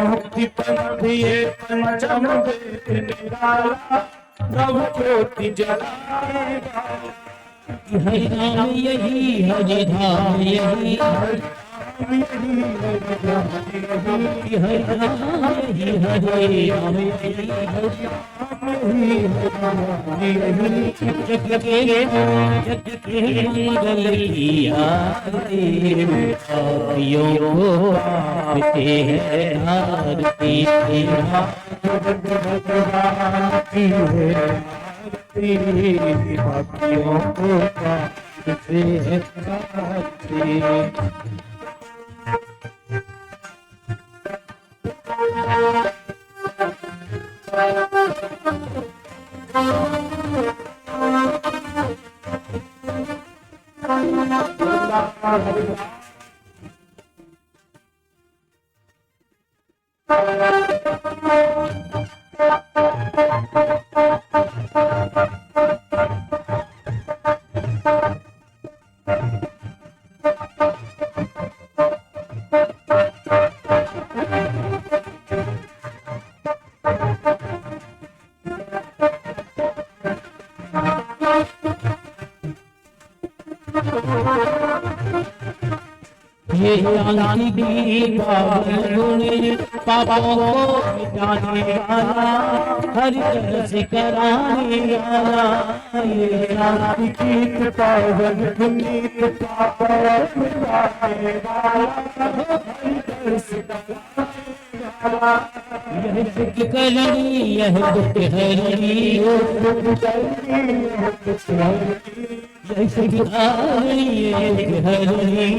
मुक्ति पंथी पंचम के नगरों जलाएगा। हरि नाम यही हरि धाम यही ये जानती की पापों को मिटाने वाला, हर तरह से कराने वाला। ये जानती की पावन पुनीत पापों मिटाने वाला, हर तरह से यह सुख करनी यह दुख हरनी, यह सुख हरनी यह हरनी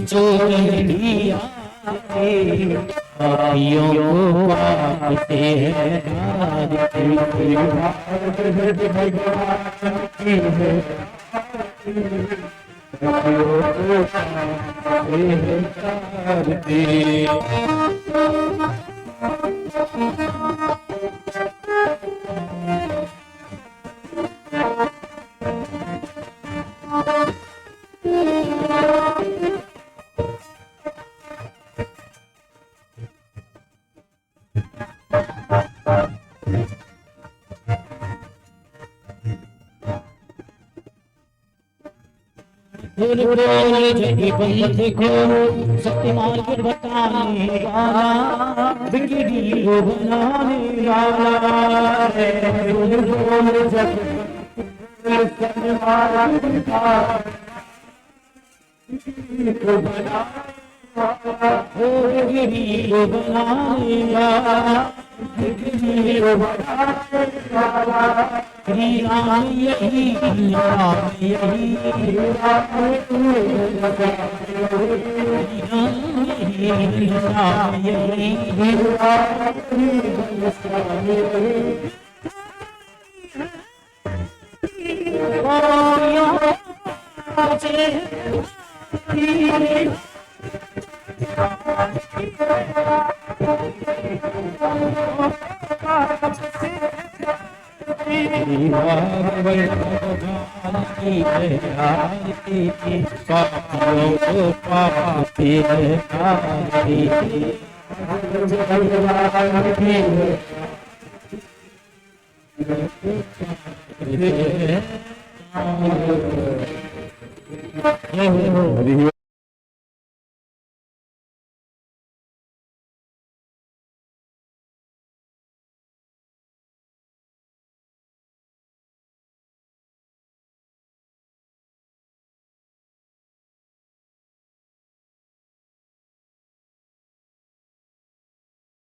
चोरी पापियों को आपसे है देखो शक्तिमान के बताने वाला, बिगड़ी को बनाने वाला बिगड़ी को बनाने वाला, श्री राम यही राम यही हरि